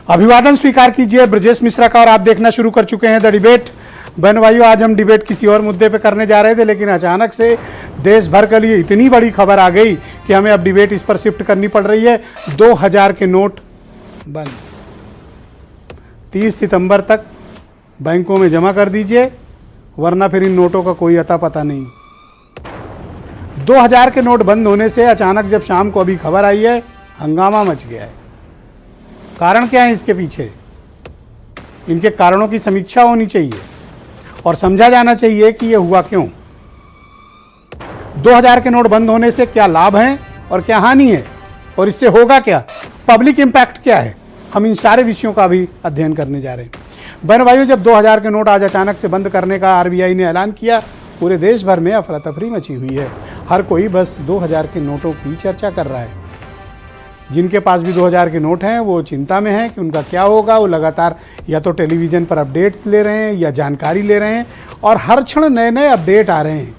अभिवादन स्वीकार कीजिए ब्रजेश मिश्रा का। और आप देखना शुरू कर चुके हैं द डिबेट। बहन भाइयों, आज हम डिबेट किसी और मुद्दे पे करने जा रहे थे, लेकिन अचानक से देश भर के लिए इतनी बड़ी खबर आ गई कि हमें अब डिबेट इस पर शिफ्ट करनी पड़ रही है। 2000 के नोट बंद, 30 सितंबर तक बैंकों में जमा कर दीजिए, वरना फिर इन नोटों का कोई अता पता नहीं। 2000 के नोट बंद होने से अचानक जब शाम को अभी खबर आई है, हंगामा मच गया है। कारण क्या है इसके पीछे? इनके कारणों की समीक्षा होनी चाहिए और समझा जाना चाहिए कि यह हुआ क्यों। 2000 के नोट बंद होने से क्या लाभ हैं और क्या हानि है, और इससे होगा क्या, पब्लिक इंपैक्ट क्या है, हम इन सारे विषयों का भी अध्ययन करने जा रहे हैं। बहन भाइयों, जब 2000 के नोट आज अचानक से बंद करने का आरबीआई ने ऐलान किया, पूरे देश भर में अफरा तफरी मची हुई है। हर कोई बस 2000 के नोटों की चर्चा कर रहा है। जिनके पास भी 2000 के नोट हैं वो चिंता में हैं कि उनका क्या होगा। वो लगातार या तो टेलीविज़न पर अपडेट ले रहे हैं या जानकारी ले रहे हैं, और हर क्षण नए नए अपडेट आ रहे हैं।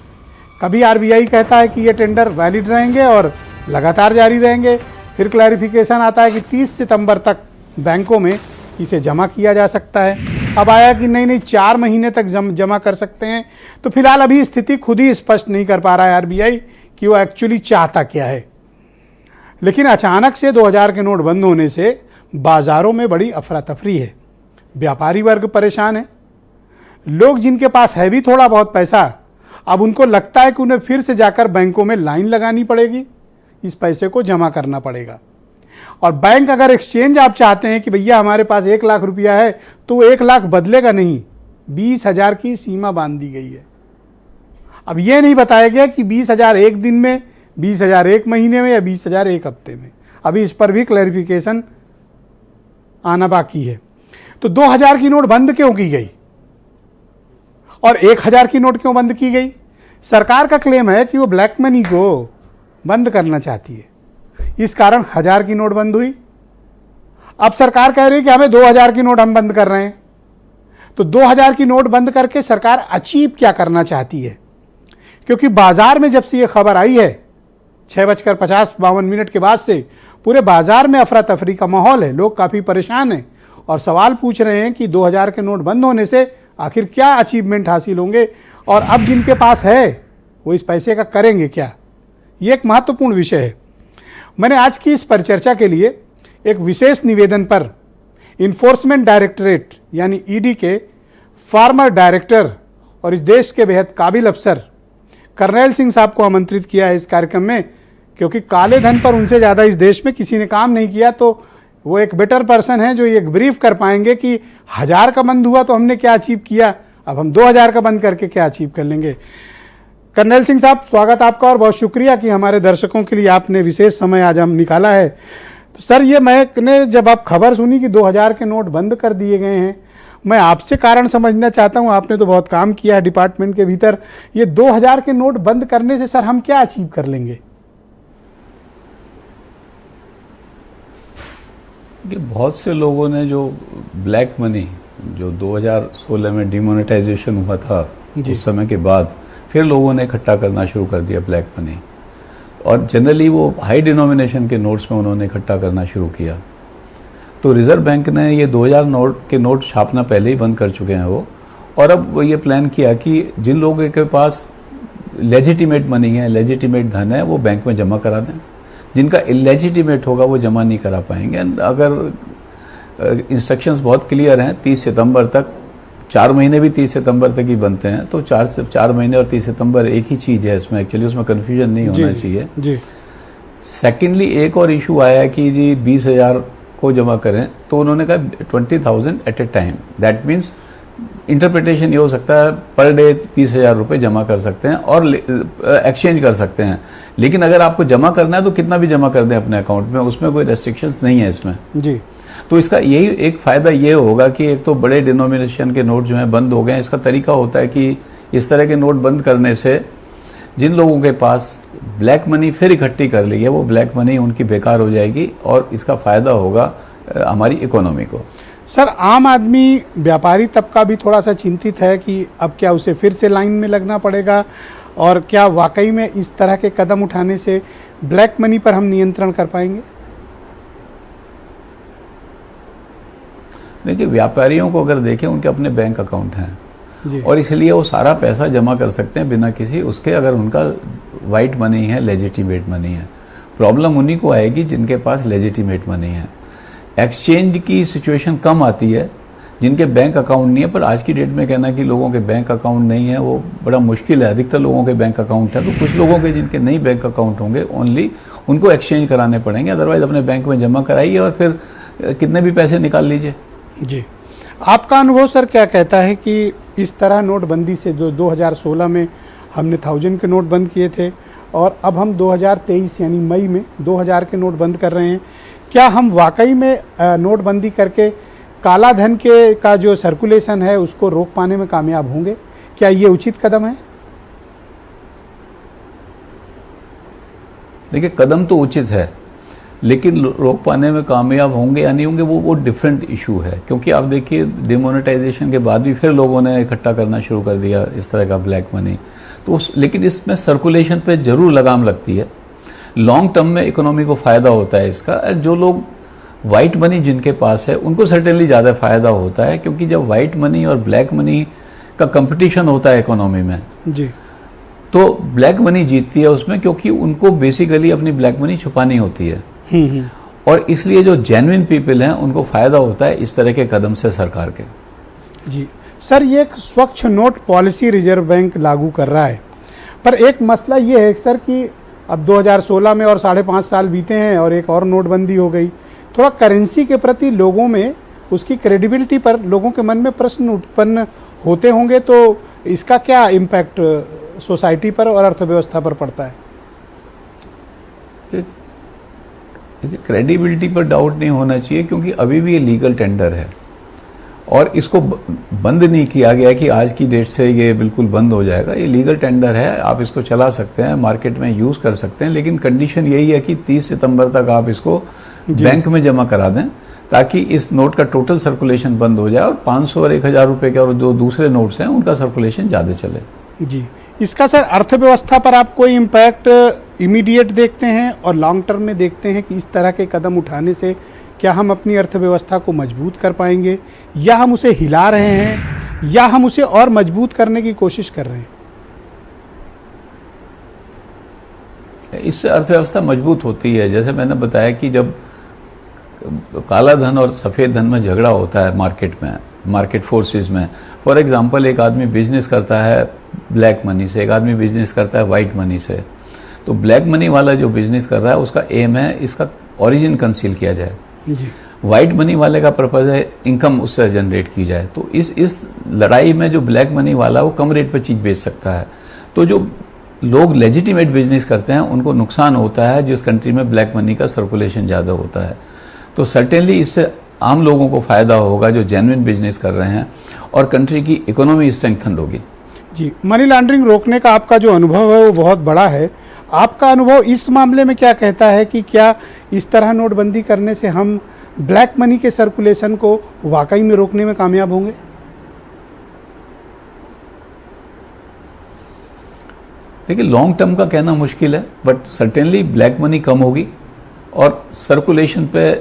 कभी आरबीआई कहता है कि ये टेंडर वैलिड रहेंगे और लगातार जारी रहेंगे, फिर क्लैरिफिकेशन आता है कि 30 सितंबर तक बैंकों में इसे जमा किया जा सकता है। अब आया कि नहीं 4 महीने तक जमा कर सकते हैं। तो फिलहाल अभी स्थिति खुद ही स्पष्ट नहीं कर पा रहा है आरबीआई कि वो एक्चुअली चाहता क्या है। लेकिन अचानक से 2000 के नोट बंद होने से बाजारों में बड़ी अफरा तफरी है। व्यापारी वर्ग परेशान है। लोग जिनके पास है भी थोड़ा बहुत पैसा, अब उनको लगता है कि उन्हें फिर से जाकर बैंकों में लाइन लगानी पड़ेगी, इस पैसे को जमा करना पड़ेगा। और बैंक अगर एक्सचेंज आप चाहते हैं कि भैया हमारे पास 1 लाख रुपया है, तो 1 लाख बदलेगा नहीं, 20,000 की सीमा बांध दी गई है। अब यह नहीं बताया गया कि 20,000 एक दिन में, 20,000 एक महीने में या 20,000 एक हफ्ते में। अभी इस पर भी क्लैरिफिकेशन आना बाकी है। तो 2000 की नोट बंद क्यों की गई और 1000 की नोट क्यों बंद की गई? सरकार का क्लेम है कि वो ब्लैक मनी को बंद करना चाहती है, इस कारण 1000 की नोट बंद हुई। अब सरकार कह रही है कि हमें 2000 की नोट हम बंद कर रहे हैं। तो 2000 की नोट बंद करके सरकार अचीव क्या करना चाहती है? क्योंकि बाजार में जब से ये खबर आई है 6:50-52 के बाद से पूरे बाजार में अफरा तफरी का माहौल है। लोग काफ़ी परेशान हैं और सवाल पूछ रहे हैं कि 2000 के नोट बंद होने से आखिर क्या अचीवमेंट हासिल होंगे, और अब जिनके पास है वो इस पैसे का करेंगे क्या? ये एक महत्वपूर्ण विषय है। मैंने आज की इस परिचर्चा के लिए एक विशेष निवेदन पर इन्फोर्समेंट डायरेक्टरेट यानी ईडी के फॉर्मर डायरेक्टर और इस देश के बेहद काबिल अफसर करनैल सिंह साहब को आमंत्रित किया है इस कार्यक्रम में, क्योंकि काले धन पर उनसे ज़्यादा इस देश में किसी ने काम नहीं किया। तो वो एक बेटर पर्सन है जो ये ब्रीफ कर पाएंगे कि 1000 का बंद हुआ तो हमने क्या अचीव किया, अब हम 2000 का बंद करके क्या अचीव कर लेंगे। करनैल सिंह साहब, स्वागत आपका और बहुत शुक्रिया कि हमारे दर्शकों के लिए आपने विशेष समय आज हम निकाला है। तो सर, ये मैंने जब आप खबर सुनी कि 2000 के नोट बंद कर दिए गए हैं, मैं आपसे कारण समझना चाहता हूं। आपने तो बहुत काम किया है डिपार्टमेंट के भीतर। ये 2000 के नोट बंद करने से सर हम क्या अचीव कर लेंगे? बहुत से लोगों ने जो ब्लैक मनी जो 2016 में डिमोनेटाइजेशन हुआ था, उस समय के बाद फिर लोगों ने इकट्ठा करना शुरू कर दिया ब्लैक मनी, और जनरली वो हाई डिनोमिनेशन के नोट्स में उन्होंने इकट्ठा करना शुरू किया। तो रिजर्व बैंक ने ये 2000 के नोट छापना पहले ही बंद कर चुके हैं वो, और अब वो ये प्लान किया कि जिन लोगों के पास लेजिटिमेट मनी है, लेजिटिमेट धन है, वो बैंक में जमा करा दें। जिनका इलेजिटिमेट होगा वो जमा नहीं करा पाएंगे। अगर इंस्ट्रक्शंस बहुत क्लियर हैं, 30 सितंबर तक, 4 महीने भी 30 सितंबर तक ही बनते हैं, तो 4 महीने और 30 सितंबर एक ही चीज़ है इसमें, एक्चुअली उसमें कन्फ्यूजन नहीं होना चाहिए जी। सेकेंडली एक और इशू आया है कि जी 20,000 को जमा करें, तो उन्होंने कहा 20,000 at a time. That means interpretation ये हो सकता है पर डे 20,000 रुपये जमा कर सकते हैं और एक्सचेंज कर सकते हैं। लेकिन अगर आपको जमा करना है तो कितना भी जमा कर दें अपने अकाउंट में, उसमें कोई रेस्ट्रिक्शंस नहीं है इसमें जी। तो इसका यही एक फ़ायदा ये होगा कि एक तो बड़े डिनोमिनेशन के नोट जो हैं बंद हो गए। इसका तरीका होता है कि इस तरह के नोट बंद करने से जिन लोगों के पास ब्लैक मनी फिर इकट्ठी कर ली है, वो ब्लैक मनी उनकी बेकार हो जाएगी और इसका फ़ायदा होगा हमारी इकोनॉमी को। सर, आम आदमी, व्यापारी तबका भी थोड़ा सा चिंतित है कि अब क्या उसे फिर से लाइन में लगना पड़ेगा, और क्या वाकई में इस तरह के कदम उठाने से ब्लैक मनी पर हम नियंत्रण कर पाएंगे? देखिए, व्यापारियों को अगर देखें, उनके अपने बैंक अकाउंट हैं जी। और इसलिए वो सारा पैसा जमा कर सकते हैं बिना किसी उसके, अगर उनका वाइट मनी है, लेजिटिमेट मनी है। प्रॉब्लम उन्हीं को आएगी जिनके पास लेजिटिमेट मनी है। एक्सचेंज की सिचुएशन कम आती है जिनके बैंक अकाउंट नहीं है, पर आज की डेट में कहना कि लोगों के बैंक अकाउंट नहीं है वो बड़ा मुश्किल है। अधिकतर लोगों के बैंक अकाउंट है, तो कुछ लोगों के जिनके नहीं बैंक अकाउंट होंगे ओनली उनको एक्सचेंज कराने पड़ेंगे, अदरवाइज अपने बैंक में जमा कराइए और फिर कितने भी पैसे निकाल लीजिए। जी, आपका अनुभव सर क्या कहता है कि इस तरह नोटबंदी से जो 2016 में हमने 1000 के नोट बंद किए थे और अब हम 2023 यानी मई में 2000 के नोट बंद कर रहे हैं, क्या हम वाकई में नोटबंदी करके काला धन के का जो सर्कुलेशन है उसको रोक पाने में कामयाब होंगे? क्या ये उचित कदम है? देखिए, कदम तो उचित है, लेकिन रोक पाने में कामयाब होंगे या नहीं होंगे वो डिफरेंट इशू है। क्योंकि आप देखिए, डिमोनेटाइजेशन के बाद भी फिर लोगों ने इकट्ठा करना शुरू कर दिया इस तरह का ब्लैक मनी, तो लेकिन इसमें सर्कुलेशन पे जरूर लगाम लगती है। लॉन्ग टर्म में इकोनॉमी को फ़ायदा होता है इसका। जो लोग वाइट मनी जिनके पास है उनको सर्टेनली ज़्यादा फ़ायदा होता है, क्योंकि जब वाइट मनी और ब्लैक मनी का कंपटीशन होता है इकोनॉमी में जी, तो ब्लैक मनी जीतती है उसमें, क्योंकि उनको बेसिकली अपनी ब्लैक मनी छुपानी होती है। और इसलिए जो जेन्युइन पीपल हैं उनको फ़ायदा होता है इस तरह के कदम से सरकार के। जी सर, ये एक स्वच्छ नोट पॉलिसी रिजर्व बैंक लागू कर रहा है, पर एक मसला ये है सर कि अब 2016 में और 5.5 साल बीते हैं और एक और नोटबंदी हो गई। थोड़ा करेंसी के प्रति लोगों में उसकी क्रेडिबिलिटी पर लोगों के मन में प्रश्न उत्पन्न होते होंगे, तो इसका क्या इम्पैक्ट सोसाइटी पर और अर्थव्यवस्था पर पड़ता है? क्रेडिबिलिटी पर डाउट नहीं होना चाहिए, क्योंकि अभी भी ये लीगल टेंडर है और इसको बंद नहीं किया गया कि आज की डेट से ये बिल्कुल बंद हो जाएगा। ये लीगल टेंडर है, आप इसको चला सकते हैं, मार्केट में यूज़ कर सकते हैं, लेकिन कंडीशन यही है कि 30 सितंबर तक आप इसको बैंक में जमा करा दें, ताकि इस नोट का टोटल सर्कुलेशन बंद हो जाए और 500 और 1000 रुपये के और जो दूसरे नोट्स हैं उनका सर्कुलेशन ज़्यादा चले। जी, इसका सर अर्थव्यवस्था पर आप कोई इम्पैक्ट इमीडिएट देखते हैं और लॉन्ग टर्म में देखते हैं कि इस तरह के कदम उठाने से क्या हम अपनी अर्थव्यवस्था को मजबूत कर पाएंगे, या हम उसे हिला रहे हैं, या हम उसे और मजबूत करने की कोशिश कर रहे हैं? इससे अर्थव्यवस्था मजबूत होती है। जैसे मैंने बताया कि जब काला धन और सफ़ेद धन में झगड़ा होता है मार्केट में, मार्केट फोर्सेस में, फॉर एग्जांपल एक आदमी बिजनेस करता है ब्लैक मनी से, एक आदमी बिजनेस करता है वाइट मनी से, तो ब्लैक मनी वाला जो बिजनेस कर रहा है उसका एम है इसका ओरिजिन कंसील किया जाए, वाइट मनी वाले का पर्पज है इनकम उससे जनरेट की जाए। तो इस लड़ाई में जो ब्लैक मनी वाला वो कम रेट पर चीज़ बेच सकता है, तो जो लोग लेजिटिमेट बिजनेस करते हैं उनको नुकसान होता है जिस कंट्री में ब्लैक मनी का सर्कुलेशन ज़्यादा होता है। तो सर्टेनली इससे आम लोगों को फ़ायदा होगा जो जेन्युइन बिजनेस कर रहे हैं, और कंट्री की इकोनॉमी स्ट्रेंथन होगी। जी, मनी लॉन्ड्रिंग रोकने का आपका जो अनुभव है वो बहुत बड़ा है। आपका अनुभव इस मामले में क्या कहता है कि क्या इस तरह नोटबंदी करने से हम ब्लैक मनी के सर्कुलेशन को वाकई में रोकने में कामयाब होंगे? देखिए, लॉन्ग टर्म का कहना मुश्किल है, बट सर्टेनली ब्लैक मनी कम होगी और सर्कुलेशन पे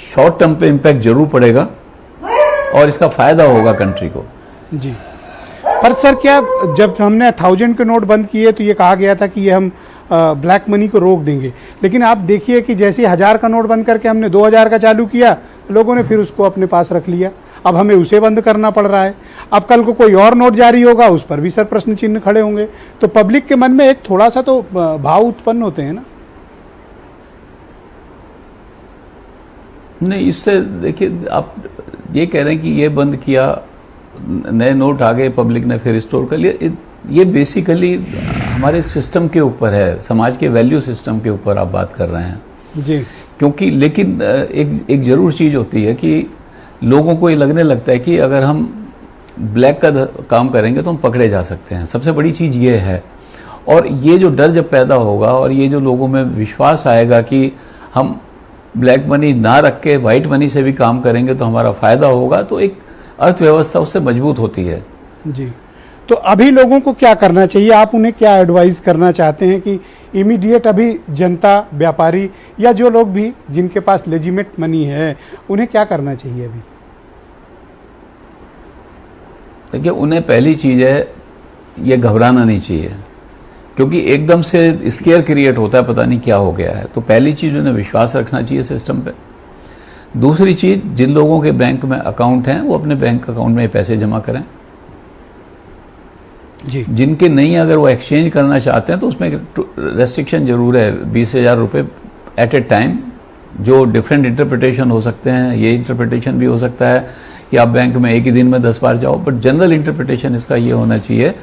शॉर्ट टर्म पे इम्पैक्ट जरूर पड़ेगा और इसका फायदा होगा कंट्री को। जी, पर सर क्या जब हमने 1000 के नोट बंद किए तो ये कहा गया था कि ये हम ब्लैक मनी को रोक देंगे, लेकिन आप देखिए कि जैसे 1000 का नोट बंद करके हमने 2000 का चालू किया, लोगों ने फिर उसको अपने पास रख लिया। अब हमें उसे बंद करना पड़ रहा है। अब कल को कोई और नोट जारी होगा, उस पर भी सर प्रश्न चिन्ह खड़े होंगे। तो पब्लिक के मन में एक थोड़ा सा तो भाव उत्पन्न होते हैं ना? नहीं, इससे देखिए, आप ये कह रहे हैं कि ये बंद किया, नए नोट आ गए, पब्लिक ने फिर स्टोर कर लिया, ये बेसिकली हमारे सिस्टम के ऊपर है, समाज के वैल्यू सिस्टम के ऊपर आप बात कर रहे हैं जी। क्योंकि लेकिन एक जरूर चीज़ होती है कि लोगों को ये लगने लगता है कि अगर हम ब्लैक का काम करेंगे तो हम पकड़े जा सकते हैं। सबसे बड़ी चीज़ ये है, और ये जो डर जब पैदा होगा और ये जो लोगों में विश्वास आएगा कि हम ब्लैक मनी ना रख के वाइट मनी से भी काम करेंगे तो हमारा फ़ायदा होगा, तो एक अर्थव्यवस्था उससे मजबूत होती है। जी, तो अभी लोगों को क्या करना चाहिए? आप उन्हें क्या एडवाइस करना चाहते हैं कि इमीडिएट अभी जनता, व्यापारी या जो लोग भी जिनके पास लेजिमेट मनी है, उन्हें क्या करना चाहिए अभी? देखिए, उन्हें पहली चीज़ है, ये घबराना नहीं चाहिए, क्योंकि एकदम से स्केयर क्रिएट होता है, पता नहीं क्या हो गया है। तो पहली चीज़ उन्हें विश्वास रखना चाहिए सिस्टम पे। दूसरी चीज़, जिन लोगों के बैंक में अकाउंट हैं वो अपने बैंक अकाउंट में पैसे जमा करें जी। जिनके नहीं, अगर वो एक्सचेंज करना चाहते हैं तो उसमें रेस्ट्रिक्शन जरूर है, 20,000 रुपये एट ए टाइम। जो डिफरेंट इंटरप्रिटेशन हो सकते हैं, ये इंटरप्रिटेशन भी हो सकता है कि आप बैंक में एक ही दिन में 10 बार जाओ, बट जनरल इंटरप्रिटेशन इसका ये होना चाहिए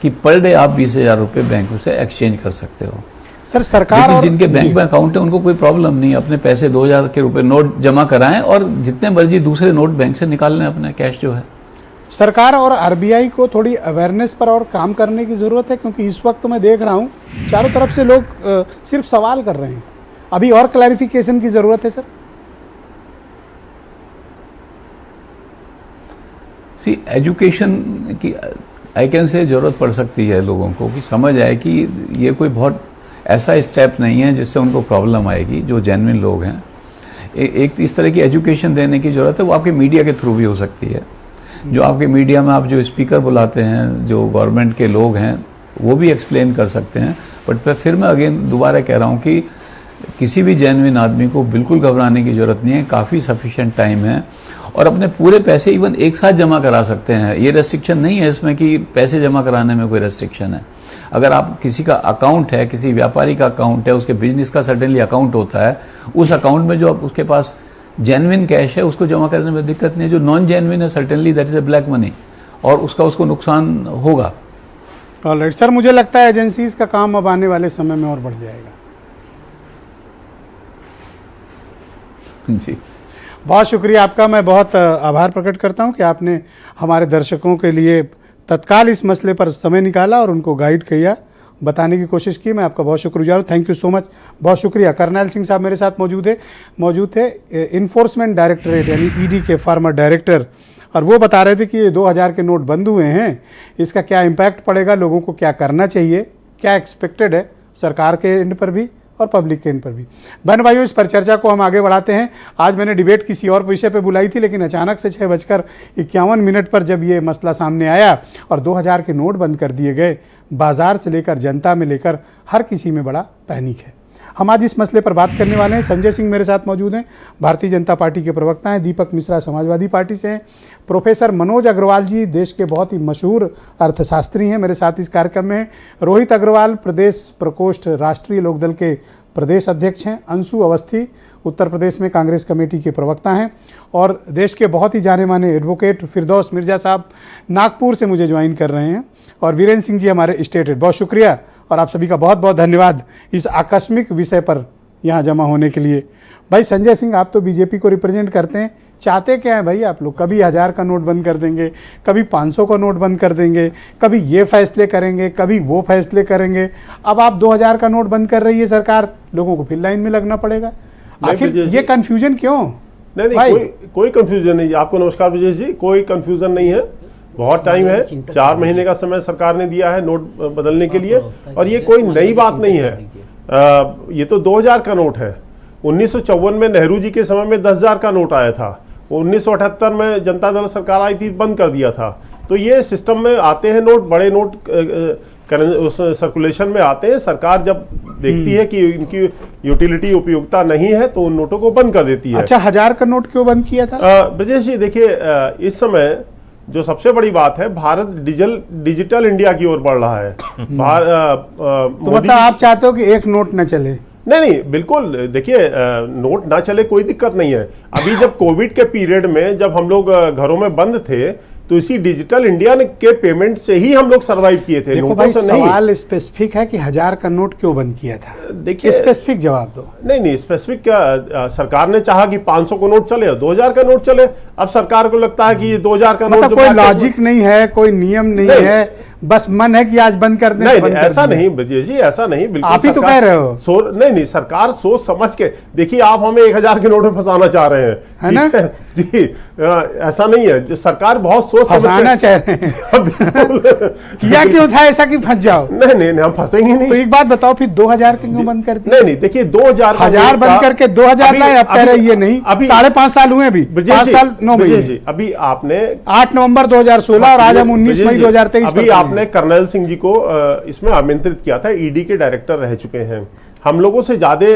कि पर डे आप 20,000 रुपये बैंक से एक्सचेंज कर सकते हो। सर, सरकार और जिनके बैंक में अकाउंट है उनको कोई प्रॉब्लम नहीं, अपने पैसे 2,000 के रुपए नोट जमा कराएं और जितने मर्जी दूसरे नोट बैंक से निकाल लें अपना कैश जो है। सरकार और आरबीआई को थोड़ी अवेयरनेस पर और काम करने की ज़रूरत है, क्योंकि इस वक्त मैं देख रहा हूँ चारों तरफ से लोग सिर्फ सवाल कर रहे हैं। अभी और क्लैरिफिकेशन की ज़रूरत है सर। सी, एजुकेशन की आई कैन से ज़रूरत पड़ सकती है लोगों को, कि समझ आए कि ये कोई बहुत ऐसा स्टेप नहीं है जिससे उनको प्रॉब्लम आएगी। जो जेन्युइन लोग हैं, एक इस तरह की एजुकेशन देने की ज़रूरत है, वो आपके मीडिया के थ्रू भी हो सकती है। जो आपके मीडिया में आप जो स्पीकर बुलाते हैं, जो गवर्नमेंट के लोग हैं, वो भी एक्सप्लेन कर सकते हैं। बट फिर मैं अगेन दोबारा कह रहा हूँ कि किसी भी जेन्युइन आदमी को बिल्कुल घबराने की ज़रूरत नहीं है, काफ़ी सफिशिएंट टाइम है और अपने पूरे पैसे इवन एक साथ जमा करा सकते हैं। ये रेस्ट्रिक्शन नहीं है इसमें कि पैसे जमा कराने में कोई रेस्ट्रिक्शन है। अगर आप किसी का अकाउंट है, किसी व्यापारी का अकाउंट है, उसके बिजनेस का सर्टेनली अकाउंट होता है, उस अकाउंट में जो आप उसके पास जेन्युइन कैश है उसको जमा करने में दिक्कत नहीं है। जो नॉन जेन्युइन है, certainly that is a black money और उसको नुकसान होगा। ऑलराइट सर, मुझे लगता है एजेंसीज का काम अब आने वाले समय में और बढ़ जाएगा। जी, बहुत शुक्रिया आपका। मैं बहुत आभार प्रकट करता हूं कि आपने हमारे दर्शकों के लिए तत्काल इस मसले पर समय निकाला और उनको गाइड किया, बताने की कोशिश की। मैं आपका बहुत शुक्रगुजार हूँ। थैंक यू सो मच, बहुत शुक्रिया। करनैल सिंह साहब मेरे साथ मौजूद थे, इन्फोर्समेंट डायरेक्टरेट यानी ईडी के फॉर्मर डायरेक्टर, और वो बता रहे थे कि ये 2000 के नोट बंद हुए हैं, इसका क्या इम्पैक्ट पड़ेगा, लोगों को क्या करना चाहिए, क्या एक्सपेक्टेड है सरकार के एंड पर भी और पब्लिक के एंड पर भी। बहन भाइयों, इस पर चर्चा को हम आगे बढ़ाते हैं। आज मैंने डिबेट किसी और विषय पे बुलाई थी, लेकिन अचानक से 6:51 पर जब ये मसला सामने आया और 2000 के नोट बंद कर दिए गए, बाजार से लेकर जनता में लेकर हर किसी में बड़ा पैनिक है। हम आज इस मसले पर बात करने वाले हैं। संजय सिंह मेरे साथ मौजूद हैं, भारतीय जनता पार्टी के प्रवक्ता हैं। दीपक मिश्रा समाजवादी पार्टी से हैं। प्रोफेसर मनोज अग्रवाल जी देश के बहुत ही मशहूर अर्थशास्त्री हैं, मेरे साथ इस कार्यक्रम में। रोहित अग्रवाल प्रदेश प्रकोष्ठ राष्ट्रीय लोकदल के प्रदेश अध्यक्ष हैं। अंशु अवस्थी उत्तर प्रदेश में कांग्रेस कमेटी के प्रवक्ता हैं। और देश के बहुत ही जाने माने एडवोकेट फिरदौस मिर्जा साहब नागपुर से मुझे ज्वाइन कर रहे हैं। और वीरेंद्र सिंह जी हमारे स्टेट हेड। बहुत शुक्रिया और आप सभी का बहुत बहुत धन्यवाद इस आकस्मिक विषय पर यहाँ जमा होने के लिए। भाई संजय सिंह, आप तो बीजेपी को रिप्रेजेंट करते हैं, चाहते क्या है भाई आप लोग? कभी 1000 का नोट बंद कर देंगे, कभी 500 का नोट बंद कर देंगे, कभी ये फैसले करेंगे, कभी वो फैसले करेंगे। अब आप 2000 का नोट बंद कर रही है सरकार, लोगों को फिर लाइन में लगना पड़ेगा। आखिर ये कन्फ्यूजन क्यों? नहीं, कोई कंफ्यूजन नहीं। आपको नमस्कार विजय जी, कोई कंफ्यूजन नहीं है। बहुत टाइम है, 4 महीने का समय सरकार ने दिया है नोट बदलने के लिए, और ये कोई नई बात नहीं है। ये तो 2000 का नोट है। 1954 में नेहरू जी के समय में 10,000 का नोट आया था। 1978 में जनता दल सरकार आई थी, बंद कर दिया था। तो ये सिस्टम में आते हैं नोट, बड़े नोट सर्कुलेशन में आते हैं। सरकार जब देखती है कि इनकी यूटिलिटी उपयोगिता नहीं है तो उन नोटों को बंद कर देती है। अच्छा, 1000 का नोट क्यों बंद किया था? ब्रजेश जी देखिए, इस समय जो सबसे बड़ी बात है, भारत डिजिटल इंडिया की ओर बढ़ रहा है। तो मतलब आप चाहते हो कि एक नोट न चले? नहीं, बिल्कुल। देखिए, नोट ना चले कोई दिक्कत नहीं है। अभी जब कोविड के पीरियड में जब हम लोग घरों में बंद थे, तो इसी डिजिटल इंडिया के पेमेंट से ही हम लोग सरवाइव किए थे। देखो भाई, सवाल स्पेसिफिक है कि 1000 का नोट क्यों बंद किया था? देखिए, स्पेसिफिक जवाब दो। नहीं, स्पेसिफिक क्या, सरकार ने चाहा कि 500 का नोट चले, 2000 का नोट चले। अब सरकार को लगता है कि ये 2000 का नोट, मतलब कोई लॉजिक नहीं है, कोई नियम नहीं है, बस मन है कि आज बंद कर दें। नहीं, ऐसा नहीं विजय जी, ऐसा नहीं। बिल्कुल आप ही तो कह रहे हो। नहीं, सरकार सोच समझ के। देखिए, आप हमें 1000 के नोट में फंसाना चाह रहे हैं, है ना? जी, ऐसा नहीं है। जो सरकार बहुत सोच फंसाना चाह रहे हैं। किया क्यों था ऐसा कि फंस जाओ? नहीं, हम फंसेंगे नहीं। तो एक बात बताओ, फिर 2000 के क्यों बंद कर दिया? नहीं, देखिए 2000 बंद करके 2000 लाए, अब कह रहे ये नहीं। अभी 5.5 साल हुए, अभी 5 साल 9 महीने। अभी आपने 8 नवंबर 2016 और आज हम 19 मई 2023। अभी आपने कर्नल सिंह जी को इसमें आमंत्रित किया था, ईडी के डायरेक्टर रह चुके हैं, हम लोगों से ज्यादा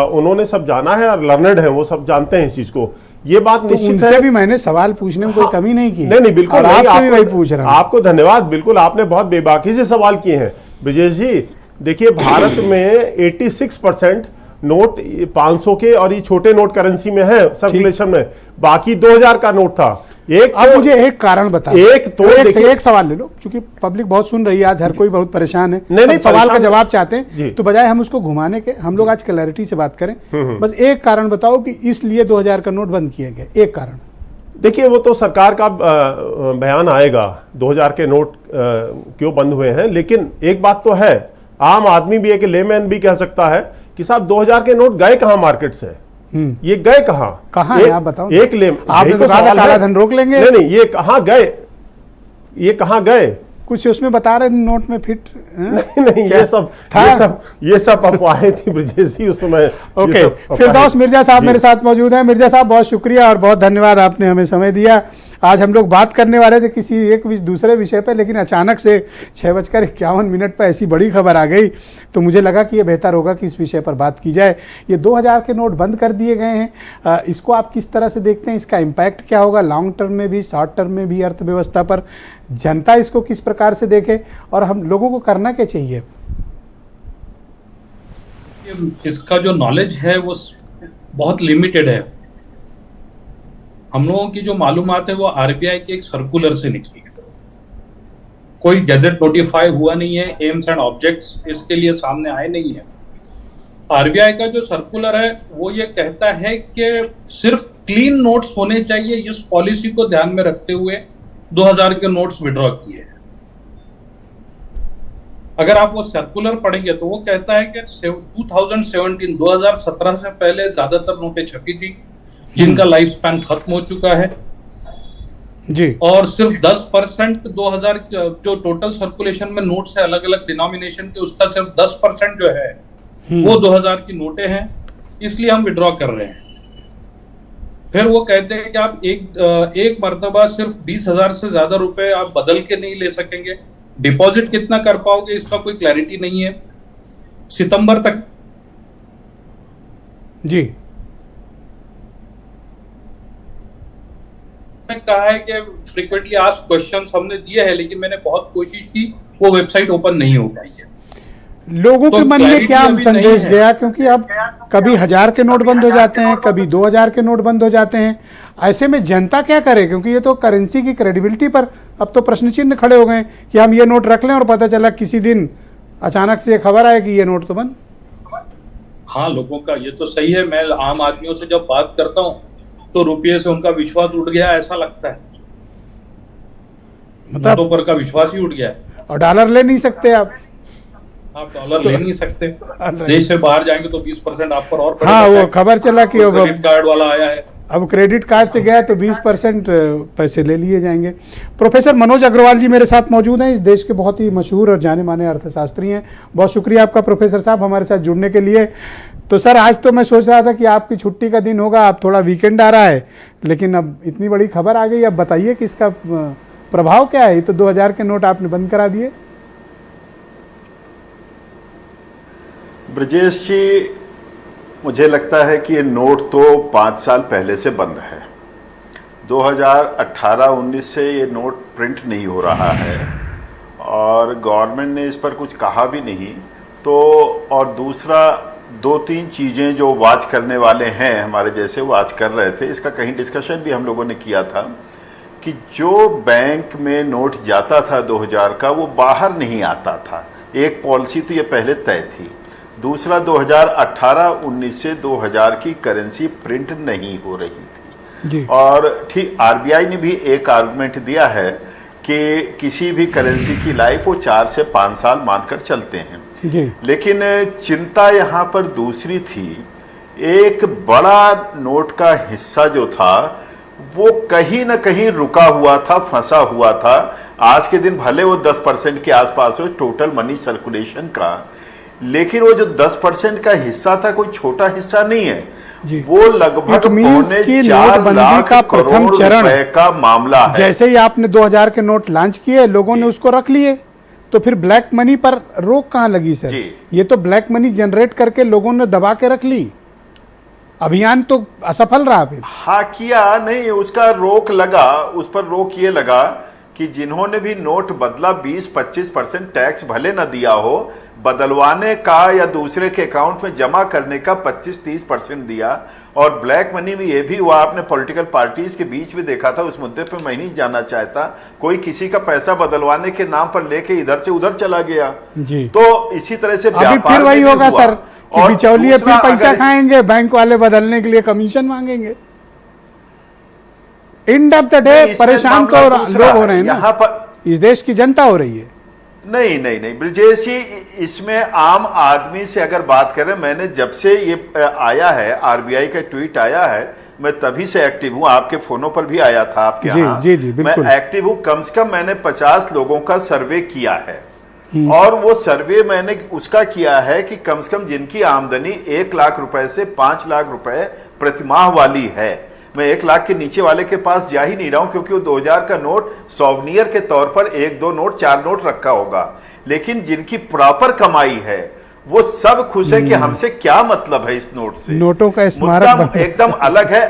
उन्होंने सब जाना है और लर्नड है, वो सब जानते हैं इस चीज को। ये बात तो निश्चित उनसे है। भी मैंने सवाल पूछने में कोई कमी नहीं की। नहीं, बिल्कुल और नहीं, आपसे भी वही पूछ रहा हूं। आपको धन्यवाद, बिल्कुल आपने बहुत बेबाकी से सवाल किए हैं ब्रजेश जी। देखिए भारत में 86% नोट 500 के और ये छोटे नोट करेंसी में है सर्कुलेशन में, बाकी 2000 का नोट था। अब मुझे एक कारण बताओ। एक सवाल ले लो, क्योंकि पब्लिक बहुत सुन रही है आज, हर कोई बहुत परेशान है। नहीं, सवाल का जवाब चाहते हैं, तो बजाय हम उसको घुमाने के, हम लोग आज क्लैरिटी से बात करें। बस एक कारण बताओ कि इसलिए 2000 का नोट बंद किया गया, एक कारण। देखिए वो तो सरकार का बयान आएगा 2000 के नोट क्यों बंद हुए हैं, लेकिन एक बात तो है, आम आदमी भी, एक लेमैन भी कह सकता है कि साहब 2000 के नोट गए कहां मार्केट से, ये गए कहां है आप बताओ। एक लेम आपने तो कहा काला धन रोक लेंगे। नहीं, ये कहां गए, ये कहां गए? कुछ उसमें बता रहे नोट में फिट नहीं, ये सब अफवाहें थी ब्रजेश जी उस समय। ओके, फिरदौस मिर्जा साहब मेरे साथ मौजूद हैं। मिर्जा साहब बहुत शुक्रिया और बहुत धन्यवाद, आपने हमें समय दिया। आज हम लोग बात करने वाले थे किसी एक दूसरे विषय पे, लेकिन अचानक से 6:51 पर ऐसी बड़ी खबर आ गई, तो मुझे लगा कि ये बेहतर होगा कि इस विषय पर बात की जाए। ये 2000 के नोट बंद कर दिए गए हैं, इसको आप किस तरह से देखते हैं? इसका इम्पैक्ट क्या होगा लॉन्ग टर्म में भी, शॉर्ट टर्म में भी अर्थव्यवस्था पर? जनता इसको किस प्रकार से देखे और हम लोगों को करना क्या चाहिए? इसका जो नॉलेज है वो बहुत लिमिटेड है। हम लोगों की जो मालूमात है वो आरबीआई के एक सर्कुलर से निकली है, कोई गैजेट नोटिफाई हुआ नहीं है, एम्स एंड ऑब्जेक्ट्स इसके लिए सामने आए नहीं है। आरबीआई का जो सर्कुलर है वो ये कहता है कि सिर्फ क्लीन नोट्स होने चाहिए, इस पॉलिसी को ध्यान में रखते हुए 2000 के नोट्स विड्रॉ किए हैं। अगर आप वो सर्कुलर पढ़ेंगे तो वो कहता है कि 2017 से पहले ज्यादातर नोटें छपी थी जिनका लाइफ स्पैन खत्म हो चुका है जी, और सिर्फ 10% 2000 जो टोटल सर्कुलेशन में नोट्स है अलग अलग डिनोमिनेशन के, उसका सिर्फ 10% जो है वो 2000 की नोटें हैं, इसलिए हम विड्रॉ कर रहे हैं। फिर वो कहते हैं कि आप एक मर्तबा सिर्फ 20,000 से ज्यादा रुपए आप बदल के नहीं ले सकेंगे, डिपॉजिट कितना कर पाओगे इसका कोई क्लैरिटी नहीं है। सितंबर तक जी मैंने कहा है कि फ्रीक्वेंटली आस्क्ड क्वेश्चंस हमने दिए हैं, लेकिन मैंने बहुत कोशिश की, वो वेबसाइट ओपन नहीं हो पाई है। लोगों के मन में क्या संदेश गया? क्योंकि अब कभी 1000 के नोट बंद हो जाते हैं, कभी 2000 के नोट बंद हो जाते हैं, ऐसे में जनता क्या करे? क्योंकि ये तो करेंसी की क्रेडिबिलिटी पर अब तो प्रश्न चिन्ह खड़े हो गए कि हम ये नोट रख लें और पता चला किसी दिन अचानक से खबर आए कि ये नोट तो बंद। हाँ, लोगों का ये तो सही है। मैं आम आदमियों से जब बात करता हूँ तो रुपये से उनका विश्वास उठ गया ऐसा लगता है, मतलब नोटों पर का विश्वास ही उठ गया है। और डॉलर ले नहीं सकते आप डॉलर ले नहीं सकते, देश से बाहर जाएंगे तो 20% आप पर और हाँ, वो खबर चला कि क्रेडिट कार्ड वाला आया है, अब क्रेडिट कार्ड से गया तो 20% पैसे ले लिए जाएंगे। प्रोफेसर मनोज अग्रवाल जी मेरे साथ मौजूद हैं, इस देश के बहुत ही मशहूर और जाने माने अर्थशास्त्री हैं। बहुत शुक्रिया आपका प्रोफेसर साहब हमारे साथ जुड़ने के लिए। तो सर, आज तो मैं सोच रहा था कि आपकी छुट्टी का दिन होगा, आप थोड़ा वीकेंड आ रहा है, लेकिन अब इतनी बड़ी खबर आ गई, अब बताइए कि इसका प्रभाव क्या है? तो 2000 के नोट आपने बंद करा दिए। ब्रजेश जी, मुझे लगता है कि ये नोट तो 5 साल पहले से बंद है। 2018-19 से ये नोट प्रिंट नहीं हो रहा है और गवर्नमेंट ने इस पर कुछ कहा भी नहीं। तो और दूसरा 2-3 चीज़ें जो वॉच करने वाले हैं हमारे जैसे वॉच कर रहे थे, इसका कहीं डिस्कशन भी हम लोगों ने किया था कि जो बैंक में नोट जाता था 2000 का वो बाहर नहीं आता था। एक पॉलिसी तो ये पहले तय थी। दूसरा 2018-19 से 2000 की करेंसी प्रिंट नहीं हो रही थी जी। और ठीक आरबीआई ने भी एक आर्गुमेंट दिया है कि किसी भी करेंसी की लाइफ वो 4 से 5 साल मानकर चलते हैं जी। लेकिन चिंता यहाँ पर दूसरी थी। एक बड़ा नोट का हिस्सा जो था वो कहीं ना कहीं रुका हुआ था, फंसा हुआ था। आज के दिन भले वो 10% के आसपास हो टोटल मनी सर्कुलेशन का, लेकिन वो जो 10% का हिस्सा था कोई छोटा हिस्सा नहीं है जी। वो लगभग पौने 4 लाख का प्रथम चरण का मामला है। जैसे ही आपने 2000 के नोट लॉन्च किए, लोगों ने उसको रख लिए, तो फिर ब्लैक मनी पर रोक कहां लगी सर? ये तो ब्लैक मनी जनरेट करके लोगों ने दबा के रख ली, अभियान तो असफल रहा फिर। हाँ किया नहीं, उसका रोक लगा, उस पर रोक ये लगा कि जिन्होंने भी नोट बदला 20-25% टैक्स भले न दिया हो, बदलवाने का या दूसरे के अकाउंट में जमा करने का 25-30% दिया। और ब्लैक मनी में ये भी हुआ, आपने पॉलिटिकल पार्टीज के बीच में देखा था, उस मुद्दे पे मैं नहीं जाना चाहता, कोई किसी का पैसा बदलवाने के नाम पर लेके इधर से उधर चला गया जी। तो इसी तरह से अभी फिर वही होगा सर कि बिचौलिए फिर पैसा खाएंगे, बैंक वाले बदलने के लिए कमीशन मांगेंगे। एंड ऑफ द डे परेशान तो लोग हो रहे हैं ना, यहाँ पर इस देश की जनता हो रही है। नहीं नहीं नहीं ब्रजेश जी, इसमें आम आदमी से अगर बात करें, मैंने जब से ये आया है, आरबीआई का ट्वीट आया है, मैं तभी से एक्टिव हूं। आपके फोनों पर भी आया था आपके यहाँ, जी जी बिल्कुल मैं एक्टिव हूं। कम से कम मैंने 50 लोगों का सर्वे किया है, और वो सर्वे मैंने उसका किया है कि कम से कम जिनकी आमदनी 1 लाख रुपए से 5 लाख रुपए प्रतिमाह वाली है। मैं 1 लाख के नीचे वाले के पास जा ही नहीं रहा हूं, क्योंकि वो 2000 का नोट सॉवनियर के तौर पर 1-2 नोट 4 नोट रखा होगा। लेकिन जिनकी प्रॉपर कमाई है वो सब खुश है कि हमसे क्या मतलब है इस नोट से। नोटों का स्मारक एकदम अलग है,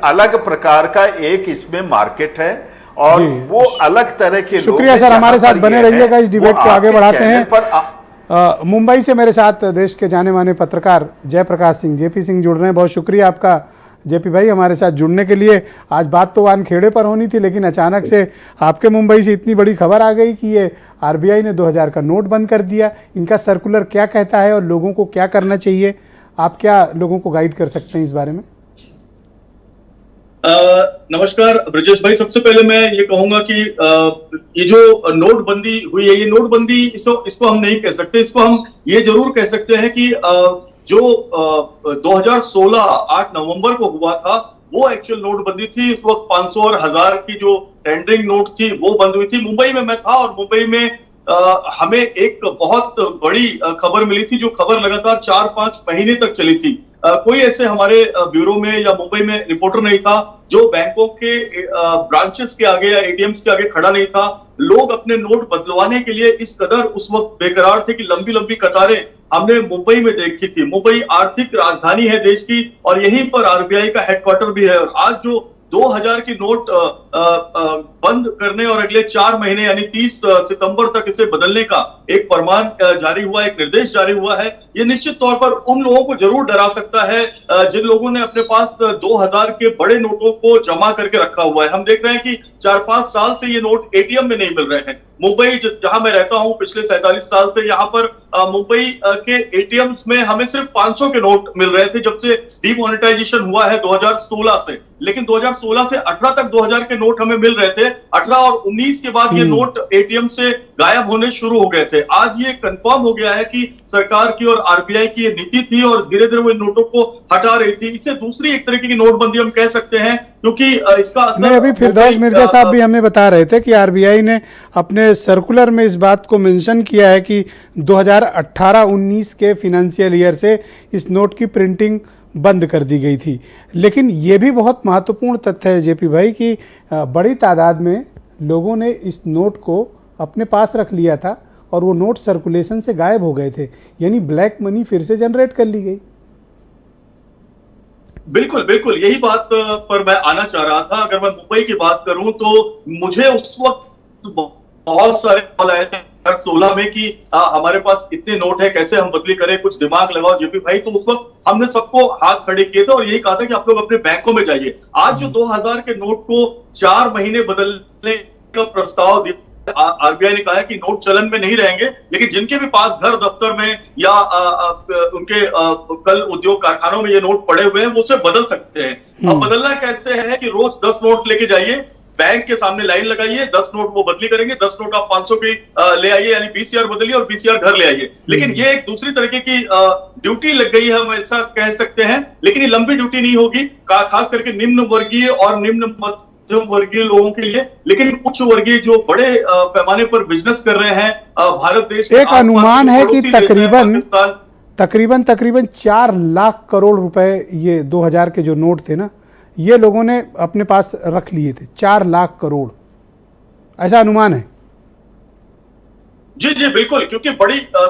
अलग प्रकार का एक इसमें मार्केट है, और वो अलग तरह के। शुक्रिया सर, हमारे साथ बने रहिएगा, इस डिबेट को आगे बढ़ाते हैं। मुंबई से मेरे साथ देश के जाने माने पत्रकार जयप्रकाश सिंह, जेपी सिंह जुड़ रहे हैं। बहुत शुक्रिया आपका जेपी भाई हमारे साथ जुड़ने के लिए। आज बात तो वानखेड़े पर होनी थी, लेकिन अचानक से आपके मुंबई से इतनी बड़ी खबर आ गई कि ये आरबीआई ने 2000 का नोट बंद कर दिया। इनका सर्कुलर क्या कहता है और लोगों को क्या करना चाहिए, आप क्या लोगों को गाइड कर सकते हैं इस बारे में? नमस्कार ब्रजेश भाई, सबसे पहले मैं ये कहूंगा कि ये जो नोटबंदी हुई है, ये नोटबंदी इसको हम नहीं कह सकते। इसको हम ये जरूर कह सकते हैं कि जो 2016 8 नवंबर को हुआ था वो एक्चुअल नोटबंदी थी। इस वक्त 500 और 1000 की जो टेंडरिंग नोट थी वो बंद हुई थी। मुंबई में मैं था, और मुंबई में हमें एक बहुत बड़ी खबर मिली थी, जो खबर लगातार 4-5 महीने तक चली थी। कोई ऐसे हमारे ब्यूरो में या मुंबई में रिपोर्टर नहीं था जो बैंकों के ब्रांचेस के आगे या एटीएम्स के आगे खड़ा नहीं था। लोग अपने नोट बदलवाने के लिए इस कदर उस वक्त बेकरार थे कि लंबी लंबी कतारें हमने मुंबई में देखी थी। मुंबई आर्थिक राजधानी है देश की, और यहीं पर आरबीआई का हेडक्वार्टर भी है। और आज जो 2000 की नोट बंद करने और अगले 4 महीने यानी 30 सितंबर तक इसे बदलने का एक फरमान जारी हुआ, एक निर्देश जारी हुआ है, ये निश्चित तौर पर उन लोगों को जरूर डरा सकता है जिन लोगों ने अपने पास 2000 के बड़े नोटों को जमा करके रखा हुआ है। हम देख रहे हैं कि 4-5 साल से ये नोट एटीएम में नहीं मिल रहे हैं। मुंबई जहां मैं रहता हूं पिछले 47 साल से, यहाँ पर मुंबई के एटीएम्स में हमें सिर्फ 500 के नोट मिल रहे थे जब से डीमोनेटाइजेशन हुआ है 2016 से। लेकिन 2016 से 18 तक 2000 के नोट हमें मिल रहे थे। 18 और 19 के बाद ये नोट एटीएम से गायब होने शुरू हो गए थे। आज ये कंफर्म हो गया है कि सरकार की और आरबीआई की ये नीति थी, और धीरे धीरे वो इन नोटों को हटा रही थी। इसे दूसरी एक तरीके की नोटबंदी हम कह सकते हैं, क्योंकि इसका असर अभी फिरदौस मिर्जा साहब भी हमें बता रहे थे कि आरबीआई ने अपने सर्कुलर में इस बात को मेंशन किया है कि 2018-19 के फिनेंशियल ईयर से इस नोट की प्रिंटिंग बंद कर दी गई थी। लेकिन ये भी बहुत महत्वपूर्ण तथ्य है जेपी भाई कि बड़ी तादाद में लोगों ने इस नोट को अपने पास रख लिया था और वो नोट सर्कुलेशन से गायब हो गए थे, यानी ब्लैक मनी फिर से जनरेट कर ली गई। बिल्कुल बिल्कुल, यही बात पर मैं आना चाह रहा था। अगर मैं मुंबई की बात करूं तो मुझे उस वक्त बहुत सारे कॉल आए थे 2016 में कि हमारे पास इतने नोट है, कैसे हम बदली करें, कुछ दिमाग लगाओ जेपी भाई। तो उस वक्त हमने सबको हाथ खड़े किए थे और यही कहा था कि आप लोग अपने बैंकों में जाइए। आज जो 2000 के नोट को 4 महीने बदलने का प्रस्ताव दिया, आरबीआई ने कहा है कि नोट चलन में नहीं रहेंगे, लेकिन जिनके भी पास घर दफ्तर में या उनके कल उद्योग कारखानों में ये नोट पड़े हुए हैं वो उसे बदल सकते हैं। अब बदलना कैसे है कि रोज 10 नोट लेके जाइए, बैंक के सामने लाइन लगाइए, 10 नोट वो बदली करेंगे, 10 नोट आप 500 की ले आइए, यानी बीसीआर बदलिए और बीसीआर घर ले आइए। लेकिन ये एक दूसरी तरीके की ड्यूटी लग गई है, हम ऐसा कह सकते हैं। लेकिन ये लंबी ड्यूटी नहीं होगी, खास करके निम्न वर्गीय और निम्न मध्यम वर्गीय लोगों के लिए। लेकिन उच्च वर्गीय जो बड़े पैमाने पर बिजनेस कर रहे हैं भारत देश के एक अनुमान है कि पाकिस्तान तकरीबन 4 लाख करोड़ रुपए ये 2000 के जो नोट थे ना, ये लोगों ने अपने पास रख लिए थे। 4 लाख करोड़, ऐसा अनुमान है। जी जी बिल्कुल, क्योंकि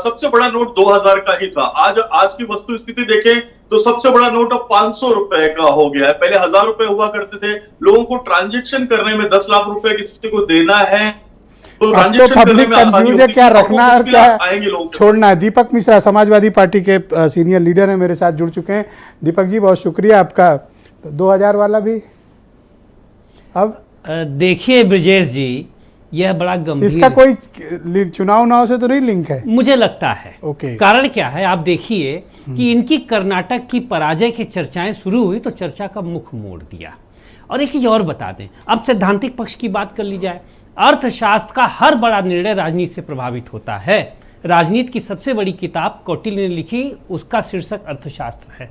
सबसे बड़ा नोट 2000 का ही था। आज की वस्तु स्थिति देखें तो सबसे बड़ा नोट अब 500 रुपए का हो गया है। पहले 1000 रुपए हुआ करते थे। लोगों को ट्रांजैक्शन करने में 10 लाख रुपए किसी को देना है तो अब तो पब्लिक कंफ्यूज है, क्या रखना है और क्या छोड़ना है। दीपक मिश्रा समाजवादी पार्टी के सीनियर लीडर हैं, मेरे साथ जुड़ चुके हैं। दीपक जी बहुत शुक्रिया आपका। 2000 वाला भी अब देखिए ब्रजेश जी, यह बड़ा गंभीर, इसका कोई चुनाव से तो नहीं लिंक है मुझे लगता है। ओके। कारण क्या है, आप देखिए कि इनकी कर्नाटक की पराजय की चर्चाएं शुरू हुई तो चर्चा का मुख मोड़ दिया। और एक चीज और बता दें, अब सैद्धांतिक पक्ष की बात कर ली जाए। अर्थशास्त्र का हर बड़ा निर्णय राजनीति से प्रभावित होता है। राजनीति की सबसे बड़ी किताब कौटिल्य ने लिखी, उसका शीर्षक अर्थशास्त्र है।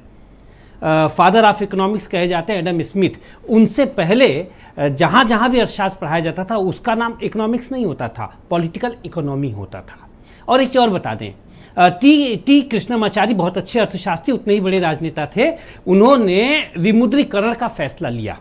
फादर ऑफ इकोनॉमिक्स कहे जाते हैं एडम स्मिथ। उनसे पहले जहाँ जहाँ भी अर्थशास्त्र पढ़ाया जाता था उसका नाम इकोनॉमिक्स नहीं होता था, पॉलिटिकल इकोनॉमी होता था। और एक और बता दें, टी कृष्णमाचारी बहुत अच्छे अर्थशास्त्री, उतने ही बड़े राजनेता थे। उन्होंने विमुद्रीकरण का फैसला लिया,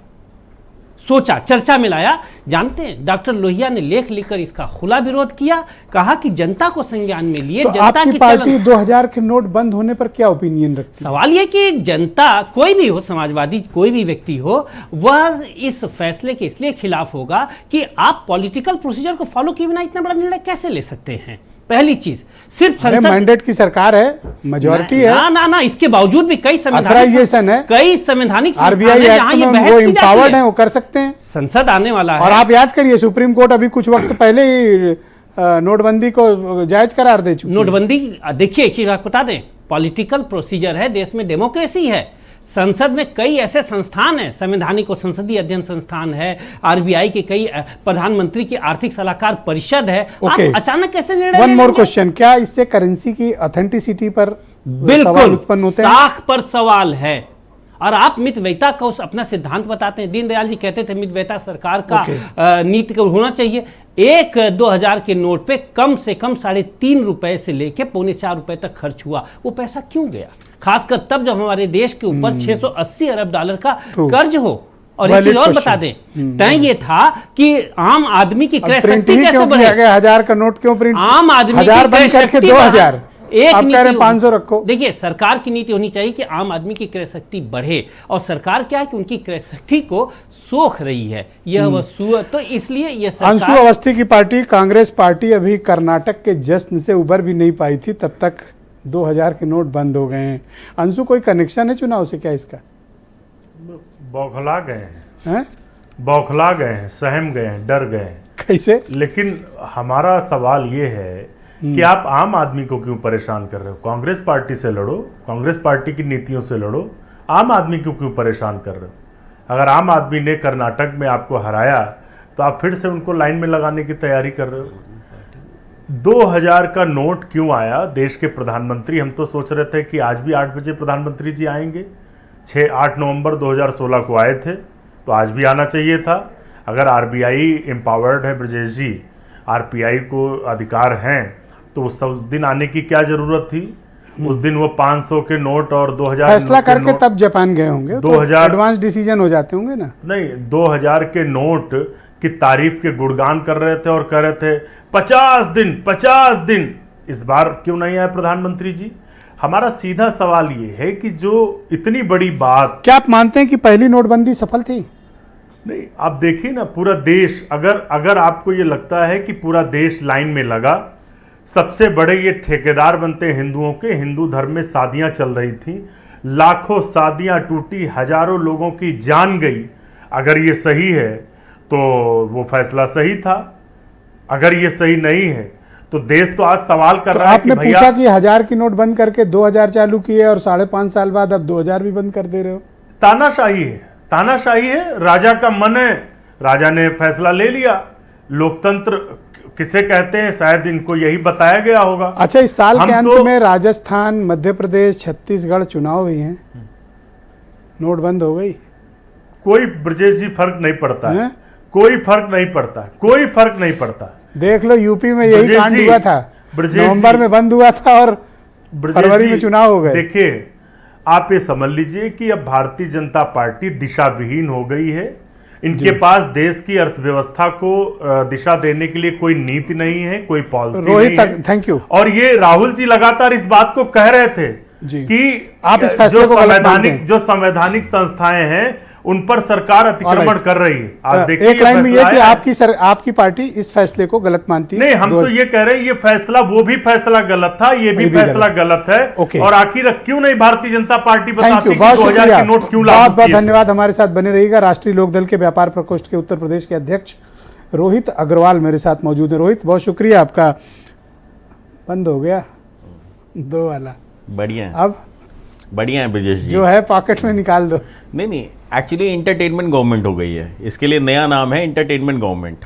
सोचा, चर्चा में लाया। जानते हैं डॉक्टर लोहिया ने लेख लिखकर इसका खुला विरोध किया, कहा कि जनता को संज्ञान में लिए। तो जनता आपकी पार्टी 2000 के नोट बंद होने पर क्या ओपिनियन रखती है? सवाल यह कि जनता, कोई भी हो, समाजवादी कोई भी व्यक्ति हो, वह इस फैसले के इसलिए खिलाफ होगा कि आप पॉलिटिकल प्रोसीजर को फॉलो किए बिना इतना बड़ा निर्णय कैसे ले सकते हैं। पहली चीज, सिर्फ संसद मैंडेट की सरकार है, मेजॉरिटी है ना, इसके बावजूद भी कई संवैधानिक आरबीआई एक्ट में वो एम्पावर्ड है, वो कर सकते हैं। संसद आने वाला है। और आप याद करिए सुप्रीम कोर्ट अभी कुछ वक्त पहले ही नोटबंदी को जायज करार दे चुकी है। नोटबंदी, देखिए एक चीज आपको बता दें, पॉलिटिकल प्रोसीजर है, देश में डेमोक्रेसी है। संसद में कई ऐसे संस्थान हैं, संवैधानिक और संसदीय अध्ययन संस्थान है, आरबीआई के कई, प्रधानमंत्री की आर्थिक सलाहकार परिषद है। आप अचानक कैसे निर्णय? वन मोर क्वेश्चन, क्या इससे करेंसी की ऑथेंटिसिटी पर बिल्कुल उत्पन्न होते हैं? साख पर सवाल है। और आप मितव्ययिता को अपना सिद्धांत बताते हैं। दीनदयाल जी कहते थे मितव्ययिता सरकार का नीति का होना चाहिए। एक 2000 के नोट पे कम से कम 3.5 रुपए से लेके 3.25 रुपए तक खर्च हुआ। वो पैसा क्यों गया? खासकर तब जब हमारे देश के ऊपर 680 अरब डॉलर का कर्ज हो। और एक चीज और बता दें, तय ये था कि आम आदमी की क्रय शक्ति कैसे बढ़े। 1000 का नोट क्यों प्रिंट? आम आदमी की क्रय शक्ति 2000 एक आप कह रहे हैं 500 रखो। देखिए, सरकार की नीति होनी चाहिए कि आम आदमी की क्रय शक्ति बढ़े, और सरकार क्या है कि उनकी क्रय शक्ति को सोख रही है। यह वस्तु, तो इसलिए यह सरकार, अंशु अवस्थी की पार्टी कांग्रेस पार्टी अभी कर्नाटक के जश्न से उबर भी नहीं पाई थी, तब तक 2000 के नोट बंद हो गए हैं। अंशु, कोई कनेक्शन है चुनाव से क्या इसका? बौखला गए हैं, बौखला गए हैं, सहम गए हैं, डर गए हैं। कैसे? लेकिन हमारा सवाल ये है कि आप आम आदमी को क्यों परेशान कर रहे हो? कांग्रेस पार्टी से लड़ो, कांग्रेस पार्टी की नीतियों से लड़ो, आम आदमी को क्यों परेशान कर रहे हो? अगर आम आदमी ने कर्नाटक में आपको हराया तो आप फिर से उनको लाइन में लगाने की तैयारी कर रहे हो। 2000 का नोट क्यों आया? देश के प्रधानमंत्री, हम तो सोच रहे थे कि आज भी 8 बजे प्रधानमंत्री जी आएंगे। 8 नवंबर 2016 को आए थे, तो आज भी आना चाहिए था। अगर आरबीआई एम्पावर्ड है ब्रजेश जी, आरबीआई को अधिकार हैं, तो उस दिन आने की क्या जरूरत थी? उस दिन वो 500 के नोट और 2000 फैसला करके तब जापान गए होंगे, 2000 एडवांस डिसीजन हो जाते होंगे ना। नहीं, 2000 के नोट की तारीफ के गुणगान कर रहे थे और कह रहे थे 50 दिन। इस बार क्यों नहीं आए प्रधानमंत्री जी? हमारा सीधा सवाल ये है कि जो इतनी बड़ी बात, क्या आप मानते हैं कि पहली नोटबंदी सफल थी? नहीं, आप देखिए ना, पूरा देश, अगर आपको ये लगता है कि पूरा देश लाइन में लगा, सबसे बड़े ये ठेकेदार बनते हैं हिंदुओं के। हिंदू धर्म में शादियां चल रही थी, लाखों शादियां टूटी, हजारों लोगों की जान गई। अगर ये सही है तो वो फैसला सही था, अगर ये सही नहीं है तो देश तो आज सवाल कर रहा है कि आपने पूछा कि 1000 की नोट बंद करके 2000 चालू किए और 5.5 साल बाद अब 2000 भी बंद कर दे रहे हो। तानाशाही है, तानाशाही है। राजा का मन है, राजा ने फैसला ले लिया। लोकतंत्र किसे कहते हैं शायद इनको यही बताया गया होगा। अच्छा, इस साल के अंत में राजस्थान, मध्य प्रदेश, छत्तीसगढ़ चुनाव हुए हैं, नोट बंद हो गई। कोई ब्रजेश जी फर्क नहीं पड़ता है, कोई फर्क नहीं पड़ता, कोई फर्क नहीं पड़ता। देख लो यूपी में यही कांड हुआ था, नवंबर में बंद हुआ था और फरवरी में चुनाव हो गए। देखिए, आप ये समझ लीजिए कि अब भारतीय जनता पार्टी दिशा विहीन हो गई है। इनके पास देश की अर्थव्यवस्था को दिशा देने के लिए कोई नीति नहीं है, कोई पॉलिसी नहीं है। Thank you. और ये राहुल जी लगातार इस बात को कह रहे थे कि आप इस फैसले को गलत मानते हैं। जो संवैधानिक संस्थाएं हैं उन पर सरकार अतिक्रमण कर रही है। आज देखिए, एक लाइन में ये कि आपकी पार्टी इस फैसले को गलत मानती है। नहीं, हम तो ये कह रहे हैं ये फैसला, वो भी फैसला गलत था, ये भी फैसला गलत है। और आखिर क्यों नहीं भारतीय जनता पार्टी बताती कि 2000 के नोट क्यों लागू किए? बहुत बहुत धन्यवाद, हमारे साथ बने रहिएगा। राष्ट्रीय लोकदल के व्यापार प्रकोष्ठ के उत्तर प्रदेश के अध्यक्ष रोहित अग्रवाल मेरे साथ मौजूद है। रोहित, बहुत शुक्रिया आपका। बंद हो गया 2 वाला, बढ़िया है, अब बढ़िया है ब्रजेश जी, जो है पॉकेट में निकाल दो। नहीं, एक्चुअली इंटरटेनमेंट गवर्नमेंट हो गई है, इसके लिए नया नाम है इंटरटेनमेंट गवर्नमेंट।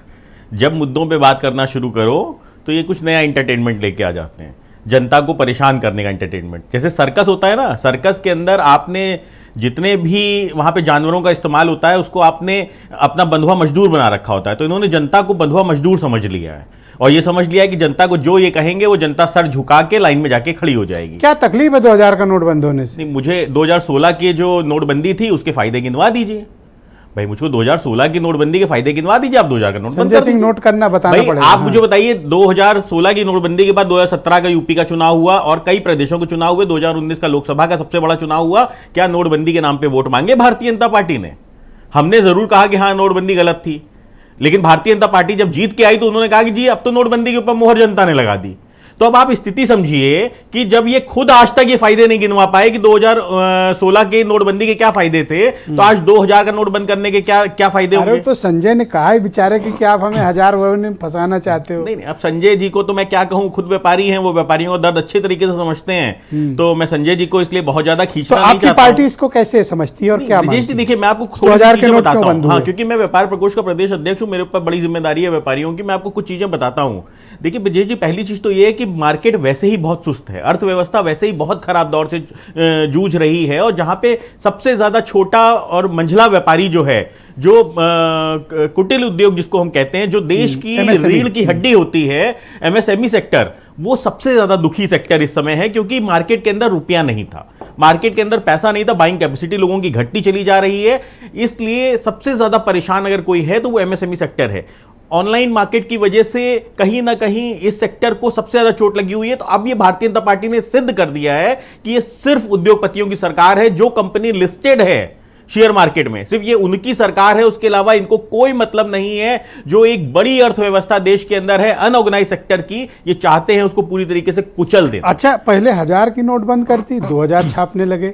जब मुद्दों पे बात करना शुरू करो तो ये कुछ नया इंटरटेनमेंट लेके आ जाते हैं, जनता को परेशान करने का इंटरटेनमेंट। जैसे सर्कस होता है ना, सर्कस के अंदर आपने जितने भी वहाँ पे जानवरों का इस्तेमाल होता है उसको आपने अपना बंधुआ मजदूर बना रखा होता है। तो इन्होंने जनता को बंधुआ मजदूर समझ लिया है और ये समझ लिया है कि जनता को जो ये कहेंगे वो जनता सर झुका के लाइन में जाके खड़ी हो जाएगी। क्या तकलीफ है 2000 का नोट बंद होने से? नहीं, मुझे 2016 के जो नोटबंदी थी उसके फायदे गिनवा दीजिए भाई। मुझको 2016 की नोटबंदी के फायदे गिनवा दीजिए। आप 2000 का नोट बंद कर दीजिए। नोट करना बताना भाई, पड़ेगा। आप मुझे बताइए 2016 की नोटबंदी के बाद 2017 का यूपी का चुनाव हुआ और कई प्रदेशों के चुनाव हुए, 2019 का लोकसभा का सबसे बड़ा चुनाव हुआ। क्या नोटबंदी के नाम पे वोट मांगे भारतीय जनता पार्टी ने? हमने जरूर कहा कि हाँ नोटबंदी गलत थी, लेकिन भारतीय जनता पार्टी जब जीत के आई तो उन्होंने कहा कि जी अब तो नोटबंदी के ऊपर मोहर जनता ने लगा दी। तो अब आप स्थिति समझिए कि जब ये खुद आज तक ये फायदे नहीं गिनवा पाए कि 2016 के नोटबंदी के क्या फायदे थे, तो आज 2000 का नोट बंद करने के क्या फायदे होंगे? तो संजय ने कहा है बेचारे कि क्या आप हमें 1000 में फंसाना चाहते हो? नहीं, अब संजय जी को तो मैं क्या कहूं, खुद व्यापारी हैं, वो व्यापारियों का दर्द अच्छे तरीके से समझते हैं। तो मैं संजय जी को इसलिए बहुत ज्यादा खींचना नहीं चाहता। आपकी पार्टी इसको कैसे समझती है और क्या? विजेश जी देखिए, मैं आपको थोड़ी चीजें बताता हूँ। हाँ, क्योंकि मैं व्यापार प्रकोष्ठ का प्रदेश अध्यक्ष हूँ, मेरे ऊपर बड़ी जिम्मेदारी है व्यापारियों की। मैं आपको कुछ चीजें बताता हूँ। देखिए विजेश जी, पहली चीज तो ये है कि मार्केट वैसे ही बहुत सुस्त है, अर्थव्यवस्था वैसे ही बहुत खराब दौर से जूझ रही है और जहां पे सबसे ज्यादा छोटा और मंझला व्यापारी जो है, जो कुटिल उद्योग जिसको हम कहते हैं, जो देश की रीढ़ की हड्डी होती है, एमएसएमई सेक्टर, वो सबसे ज्यादा दुखी सेक्टर इस समय है। क्योंकि मार्केट के अंदर रुपया नहीं था, मार्केट के अंदर पैसा नहीं था, बाइंग कैपेसिटी लोगों की घटती चली जा रही है। इसलिए सबसे ज्यादा परेशान अगर कोई है तो वो एमएसएमई सेक्टर है। ऑनलाइन मार्केट की वजह से कहीं ना कहीं इस सेक्टर को सबसे ज्यादा चोट लगी हुई है। तो अब ये भारतीय जनता पार्टी ने सिद्ध कर दिया है कि ये सिर्फ उद्योगपतियों की सरकार है। जो कंपनी लिस्टेड है शेयर मार्केट में, सिर्फ ये उनकी सरकार है, उसके अलावा इनको कोई मतलब नहीं है। जो एक बड़ी अर्थव्यवस्था देश के अंदर है अनऑर्गेनाइज सेक्टर की, ये चाहते हैं उसको पूरी तरीके से कुचल देना। अच्छा, पहले 1000 की नोट बंद करती, 2000 छापने लगे।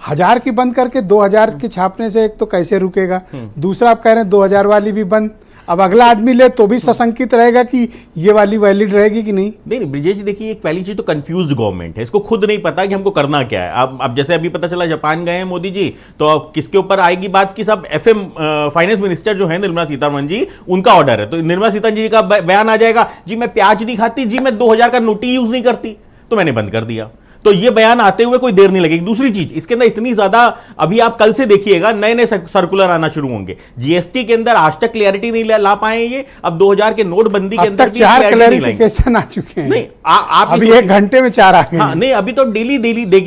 1000 की बंद करके 2000 के छापने से एक तो कैसे रुकेगा, दूसरा आप कह रहे हैं 2000 वाली भी बंद। अब अगला आदमी ले तो भी सशंकित रहेगा कि ये वाली वैलिड रहेगी कि नहीं। नहीं ब्रिजेश जी, देखिए एक पहली चीज तो कंफ्यूज्ड गवर्नमेंट है, इसको खुद नहीं पता कि हमको करना क्या है। अब जैसे अभी पता चला जापान गए हैं मोदी जी, तो अब किसके ऊपर आएगी बात की, सब एफएम फाइनेंस मिनिस्टर जो है निर्मला सीतारमण जी, उनका ऑर्डर है। तो निर्मला सीतारमण जी का बयान आ जाएगा, जी मैं प्याज नहीं खाती, जी मैं 2000 का नोट यूज नहीं करती, तो मैंने बंद कर दिया। तो ये बयान आते हुए कोई देर नहीं लगेगी। दूसरी चीज, इसके अंदर इतनी ज्यादा, अभी आप कल से देखिएगा नए नए सर्कुलर आना शुरू होंगे। जीएसटी के अंदर आज तक क्लियरिटी नहीं ला पाए ये, अब 2000 के नोटबंदी के अंदर 4 क्लैरिफिकेशन आ चुके हैं। नहीं, आप अभी 1 घंटे में 4 आ गए। हाँ, नहीं अभी तो डेली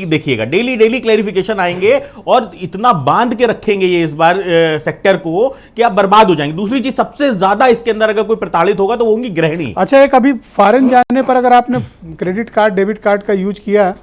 देखिएगा, डेली क्लैरिफिकेशन आएंगे और इतना बांध के रखेंगे ये इस बार सेक्टर को कि आप बर्बाद हो जाएंगे। दूसरी चीज, सबसे ज्यादा इसके अंदर अगर कोई प्रताड़ित होगा तो वो होंगी गृहिणी। अच्छा, एक अभी फॉरेन जाने पर अगर आपने क्रेडिट कार्ड डेबिट कार्ड का यूज किया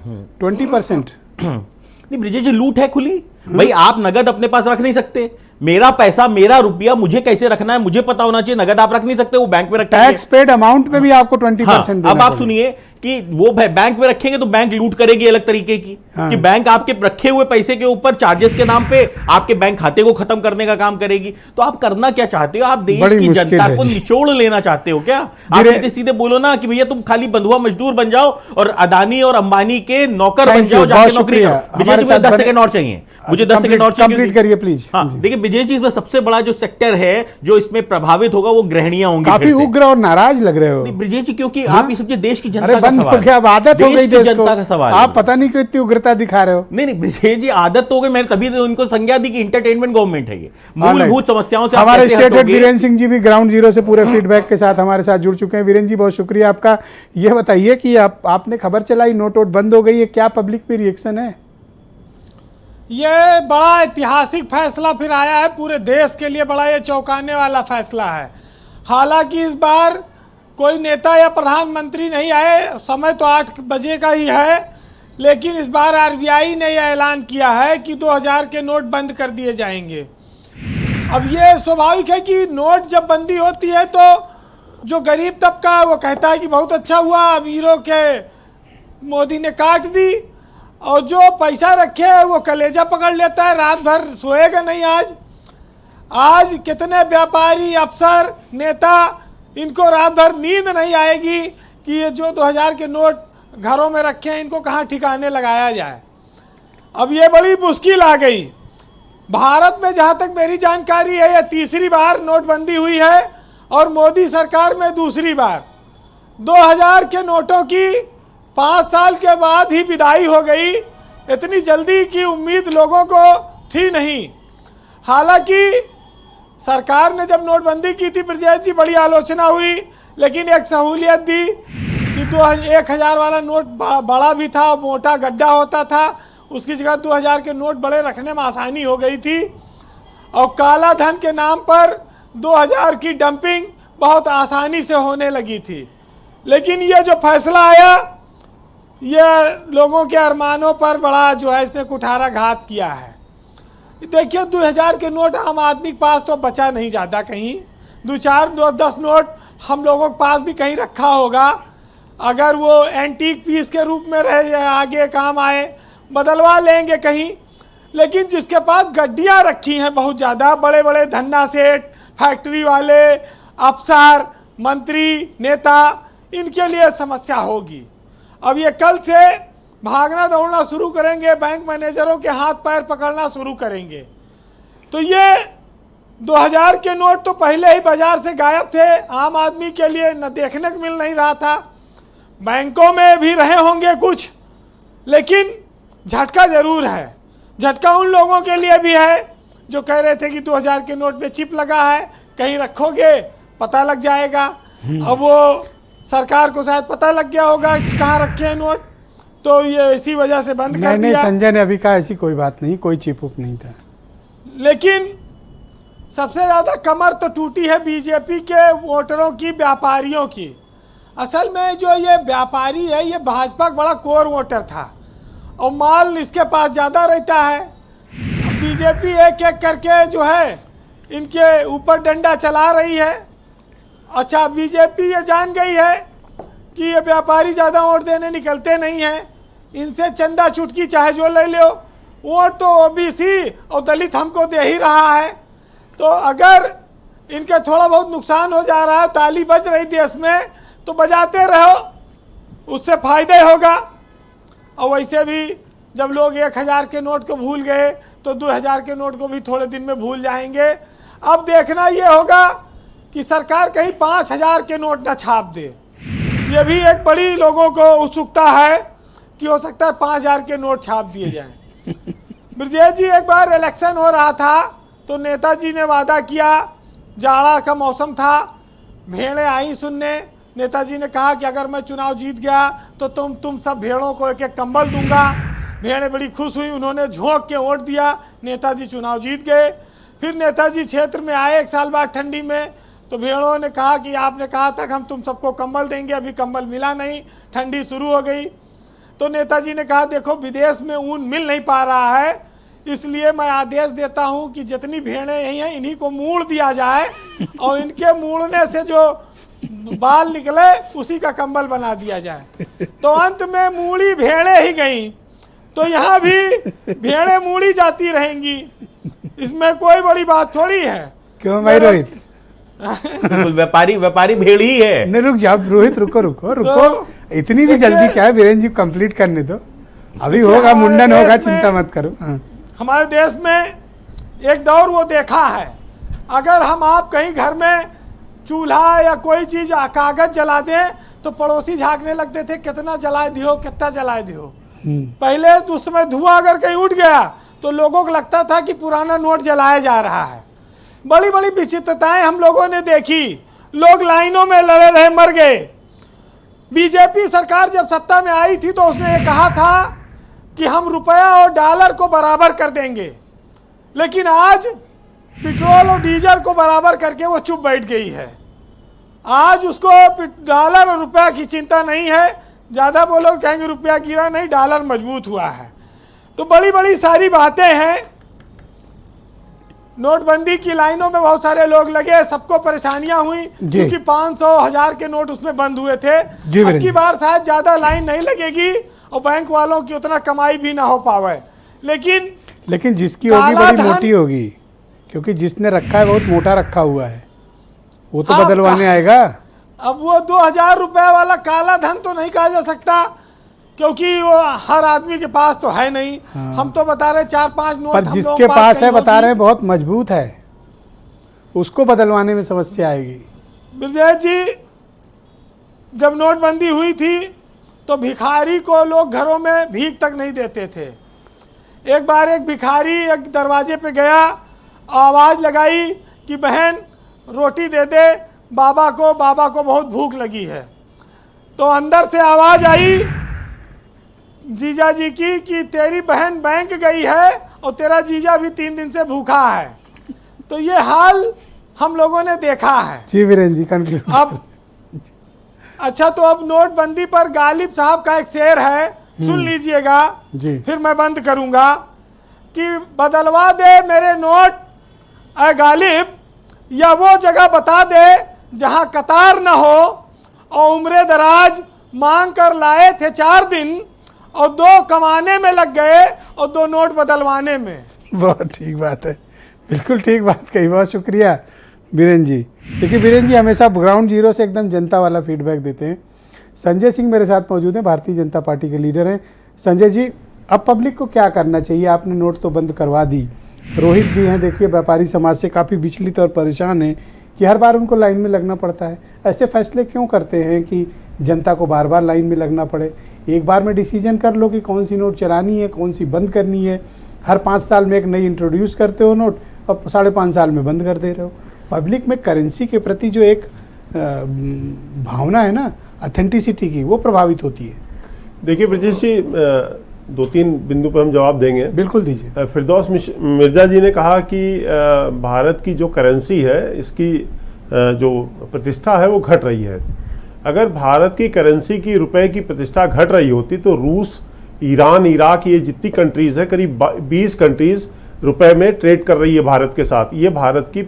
20%। नहीं ब्रिजेश जी, लूट है खुली भाई। आप नगद अपने पास रख नहीं सकते, मेरा पैसा मेरा रुपया मुझे कैसे रखना है मुझे पता होना चाहिए। नगद आप रख नहीं सकते, वो बैंक में रखना है। टैक्स पेड अमाउंट में भी आपको 20% अब आप सुनिए कि वो बैंक में रखेंगे तो बैंक लूट करेगी अलग तरीके की, कि बैंक आपके रखे हुए पैसे के ऊपर चार्जेस के नाम पे आपके बैंक खाते को खत्म करने का काम करेगी। तो आप करना क्या चाहते हो? आप देश की जनता को निचोड़ लेना चाहते हो क्या? आप सीधे सीधे बोलो ना कि भैया तुम खाली बंधुआ मजदूर बन जाओ और अदानी और अंबानी के नौकर बन जाओ, जाके नौकरी करो। विजय जी, मुझे 10 सेकंड और चाहिए, मुझे 10 सेकंड और चाहिए, कंप्लीट करिए प्लीज। हाँ, देखिए विजय जी, इसमें सबसे बड़ा जो सेक्टर है जो इसमें प्रभावित होगा वो गृहिणियां होंगी। काफी उग्र और नाराज लग रहे हो विजय जी, क्योंकि आप ये सब देश की जनता का बंद हो गया, अब आदत हो गई देश जनता का सवाल। आप पता नहीं क्यों इतनी उग्रता दिखा रहे हो। नहीं विजय जी, आदत तो हो गई, मैंने तभी तो उनको संज्ञा दी कि इंटरटेनमेंट गवर्नमेंट है ये, मूलभूत समस्याओं से हमारे स्टेट हेड वीरेंद्र सिंह जी भी ग्राउंड जीरो से पूरे फीडबैक के साथ हमारे साथ जुड़ चुके हैं। वीरेंद्र जी, बहुत शुक्रिया आपका। ये बताइए कि आपने खबर चलाई नोट वोट बंद हो गई है, क्या पब्लिक में रिएक्शन है? ये बड़ा ऐतिहासिक फैसला फिर आया है, पूरे देश के लिए बड़ा ये चौंकाने वाला फैसला है। हालांकि इस बार कोई नेता या प्रधानमंत्री नहीं आए, समय तो 8 बजे का ही है, लेकिन इस बार आरबीआई ने यह ऐलान किया है कि 2000 के नोट बंद कर दिए जाएंगे। अब ये स्वाभाविक है कि नोट जब बंदी होती है तो जो गरीब तबका वो कहता है कि बहुत अच्छा हुआ, अमीरों के मोदी ने काट दी, और जो पैसा रखे वो कलेजा पकड़ लेता है, रात भर सोएगा नहीं। आज कितने व्यापारी, अफसर, नेता, इनको रात भर नींद नहीं आएगी कि ये जो 2000 के नोट घरों में रखे हैं इनको कहाँ ठिकाने लगाया जाए। अब ये बड़ी मुश्किल आ गई। भारत में जहाँ तक मेरी जानकारी है, ये तीसरी बार नोटबंदी हुई है और मोदी सरकार में दूसरी बार। 2000 के नोटों की 5 साल के बाद ही विदाई हो गई। इतनी जल्दी की उम्मीद लोगों को थी नहीं। हालांकि सरकार ने जब नोटबंदी की थी ब्रजेश जी, बड़ी आलोचना हुई, लेकिन एक सहूलियत दी कि 1000 वाला नोट बड़ा भी था, मोटा गड्ढा होता था, उसकी जगह 2000 के नोट बड़े रखने में आसानी हो गई थी, और काला धन के नाम पर 2000 की डंपिंग बहुत आसानी से होने लगी थी। लेकिन ये जो फैसला आया, ये लोगों के अरमानों पर बड़ा जो है इसने कुठाराघात किया है। देखिए 2000 के नोट आम आदमी के पास तो बचा नहीं ज़्यादा, कहीं 2-4-10 नोट हम लोगों के पास भी कहीं रखा होगा। अगर वो एंटीक पीस के रूप में रहे, आगे काम आए, बदलवा लेंगे कहीं। लेकिन जिसके पास गड्डियाँ रखी हैं बहुत ज़्यादा, बड़े बड़े धन्ना सेठ, फैक्ट्री वाले, अफसर, मंत्री, नेता, इनके लिए समस्या होगी। अब ये कल से भागना दौड़ना शुरू करेंगे, बैंक मैनेजरों के हाथ पैर पकड़ना शुरू करेंगे। तो ये 2000 के नोट तो पहले ही बाजार से गायब थे, आम आदमी के लिए न देखने को मिल नहीं रहा था। बैंकों में भी रहे होंगे कुछ, लेकिन झटका जरूर है। झटका उन लोगों के लिए भी है जो कह रहे थे कि 2000 के नोट पे चिप लगा है, कहीं रखोगे पता लग जाएगा। अब वो सरकार को शायद पता लग गया होगा कहाँ रखे हैं नोट, तो ये इसी वजह से बंद कर दिया। संजय ने अभी कहा ऐसी कोई बात नहीं, कोई चिप उप नहीं था। लेकिन सबसे ज़्यादा कमर तो टूटी है बीजेपी के वोटरों की, व्यापारियों की। असल में जो ये व्यापारी है, ये भाजपा का बड़ा कोर वोटर था और माल इसके पास ज़्यादा रहता है। बीजेपी एक एक करके जो है इनके ऊपर डंडा चला रही है। अच्छा, बीजेपी ये जान गई है कि ये व्यापारी ज़्यादा वोट देने निकलते नहीं हैं, इनसे चंदा चुटकी चाहे जो ले लो, वोट तो ओबीसी और दलित हमको दे ही रहा है। तो अगर इनके थोड़ा बहुत नुकसान हो जा रहा है, ताली बज रही देश में, तो बजाते रहो, उससे फायदा होगा। और वैसे भी जब लोग 1000 के नोट को भूल गए तो 2000 के नोट को भी थोड़े दिन में भूल जाएंगे। अब देखना ये होगा कि सरकार कहीं 5000 के नोट न छाप दे। ये भी एक बड़ी लोगों को उत्सुकता है कि हो सकता है 5000 के नोट छाप दिए जाएं। ब्रजेश जी, एक बार इलेक्शन हो रहा था तो नेताजी ने वादा किया, जाड़ा का मौसम था, भेड़ें आई सुनने। नेताजी ने कहा कि अगर मैं चुनाव जीत गया तो तुम सब भेड़ों को एक एक कंबल दूंगा। भेड़ें बड़ी खुश हुई, उन्होंने झोंक के वोट दिया, नेताजी चुनाव जीत गए। फिर नेताजी क्षेत्र में आए 1 साल बाद ठंडी में, तो भेड़ों ने कहा कि आपने कहा था कि हम तुम सबको कंबल देंगे, अभी कंबल मिला नहीं, ठंडी शुरू हो गई। तो नेताजी ने कहा देखो विदेश में ऊन मिल नहीं पा रहा है, इसलिए मैं आदेश देता हूं कि जितनी भेड़ें यही हैं इन्हीं को मूड़ दिया जाए, और इनके मूड़ने से जो बाल निकले उसी का कंबल बना दिया जाए। तो अंत में मूड़ी भेड़े ही गई, तो यहाँ भी भेड़े मूड़ी जाती रहेंगी, इसमें कोई बड़ी बात थोड़ी है। क्यों भाई रोहित? व्यापारी भेड़ ही है। नहीं रुक जाओ रोहित, रुको इतनी भी जल्दी क्या है? वीरेंद्र जी कंप्लीट करने दो, अभी होगा मुंडन होगा, चिंता मत करो। हमारे देश में एक दौर वो देखा है, अगर हम आप कहीं घर में चूल्हा या कोई चीज कागज जला दें तो पड़ोसी झांकने लगते थे, कितना जलाए दियो, कितना जलाए दियो। पहले उस समय धुआं अगर कहीं उठ गया तो लोगों को लगता था कि पुराना नोट जलाया जा रहा है। बड़ी बड़ी विचित्रताएं हम लोगों ने देखी, लोग लाइनों में लड़े रहे, मर गए। बीजेपी सरकार जब सत्ता में आई थी तो उसने ये कहा था कि हम रुपया और डॉलर को बराबर कर देंगे, लेकिन आज पेट्रोल और डीजल को बराबर करके वो चुप बैठ गई है। आज उसको डॉलर और रुपया की चिंता नहीं है, ज़्यादा बोलो कहेंगे रुपया गिरा नहीं, डॉलर मजबूत हुआ है। तो बड़ी बड़ी सारी बातें हैं। नोटबंदी की लाइनों में बहुत सारे लोग लगे, सबको परेशानियां हुई क्योंकि 500 1000 के नोट उसमें बंद हुए थे। अब की बार शायद ज़्यादा लाइन नहीं लगेगी और बैंक वालों की उतना कमाई भी ना हो पावे, लेकिन जिसकी होगी बड़ी मोटी होगी, क्योंकि जिसने रखा है बहुत मोटा रखा हुआ है, वो तो बदलवाने आएगा। अब वो 2000 रुपये वाला काला धन तो नहीं कहा जा सकता, क्योंकि वो हर आदमी के पास तो है नहीं। हम तो बता रहे 4-5 नोट, पर जिसके पास है बता रहे बहुत मजबूत है, उसको बदलवाने में समस्या आएगी। ब्रजेश जी, जब नोटबंदी हुई थी तो भिखारी को लोग घरों में भीख तक नहीं देते थे। एक बार एक भिखारी एक दरवाजे पे गया, आवाज़ लगाई कि बहन रोटी दे दे बाबा को बहुत भूख लगी है। तो अंदर से आवाज़ आई जीजा जी की कि तेरी बहन बैंक गई है और तेरा जीजा भी 3 दिन से भूखा है। तो ये हाल हम लोगों ने देखा है। जी वीरेंद्र जी कंक्लूड। अब अच्छा, तो अब नोटबंदी पर गालिब साहब का एक शेर है, सुन लीजिएगा जी, फिर मैं बंद करूंगा कि बदलवा दे मेरे नोट ऐ गालिब, या वो जगह बता दे जहां कतार न हो और उम्रे दराज मांग कर लाए थे 4 दिन और 2 कमाने में लग गए और 2 नोट बदलवाने में। बहुत ठीक बात है, बिल्कुल ठीक बात कही, बहुत शुक्रिया बीरेन्द्र जी। देखिए बीरेन्द्र जी हमेशा ग्राउंड जीरो से एकदम जनता वाला फीडबैक देते हैं। संजय सिंह मेरे साथ मौजूद हैं, भारतीय जनता पार्टी के लीडर हैं। संजय जी, अब पब्लिक को क्या करना चाहिए? आपने नोट तो बंद करवा दी, रोहित भी हैं, देखिए व्यापारी समाज से काफ़ी विचलित और परेशान हैं कि हर बार उनको लाइन में लगना पड़ता है। ऐसे फैसले क्यों करते हैं कि जनता को बार बार लाइन में लगना पड़े? एक बार में डिसीजन कर लो कि कौन सी नोट चलानी है, कौन सी बंद करनी है। हर 5 साल में एक नई इंट्रोड्यूस करते हो नोट और 5.5 साल में बंद कर दे रहे हो। पब्लिक में करेंसी के प्रति जो एक भावना है ना, ऑथेंटिसिटी की, वो प्रभावित होती है। देखिए ब्रजेश जी, 2-3 बिंदु पर हम जवाब देंगे। बिल्कुल दीजिए। फिरदौस मिर्जा जी ने कहा कि भारत की जो करेंसी है, इसकी जो प्रतिष्ठा है वो घट रही है। अगर भारत की करेंसी की, रुपए की प्रतिष्ठा घट रही होती तो रूस, ईरान, इराक, ये जितनी कंट्रीज़ है, करीब 20 कंट्रीज़ रुपए में ट्रेड कर रही है भारत के साथ। ये भारत की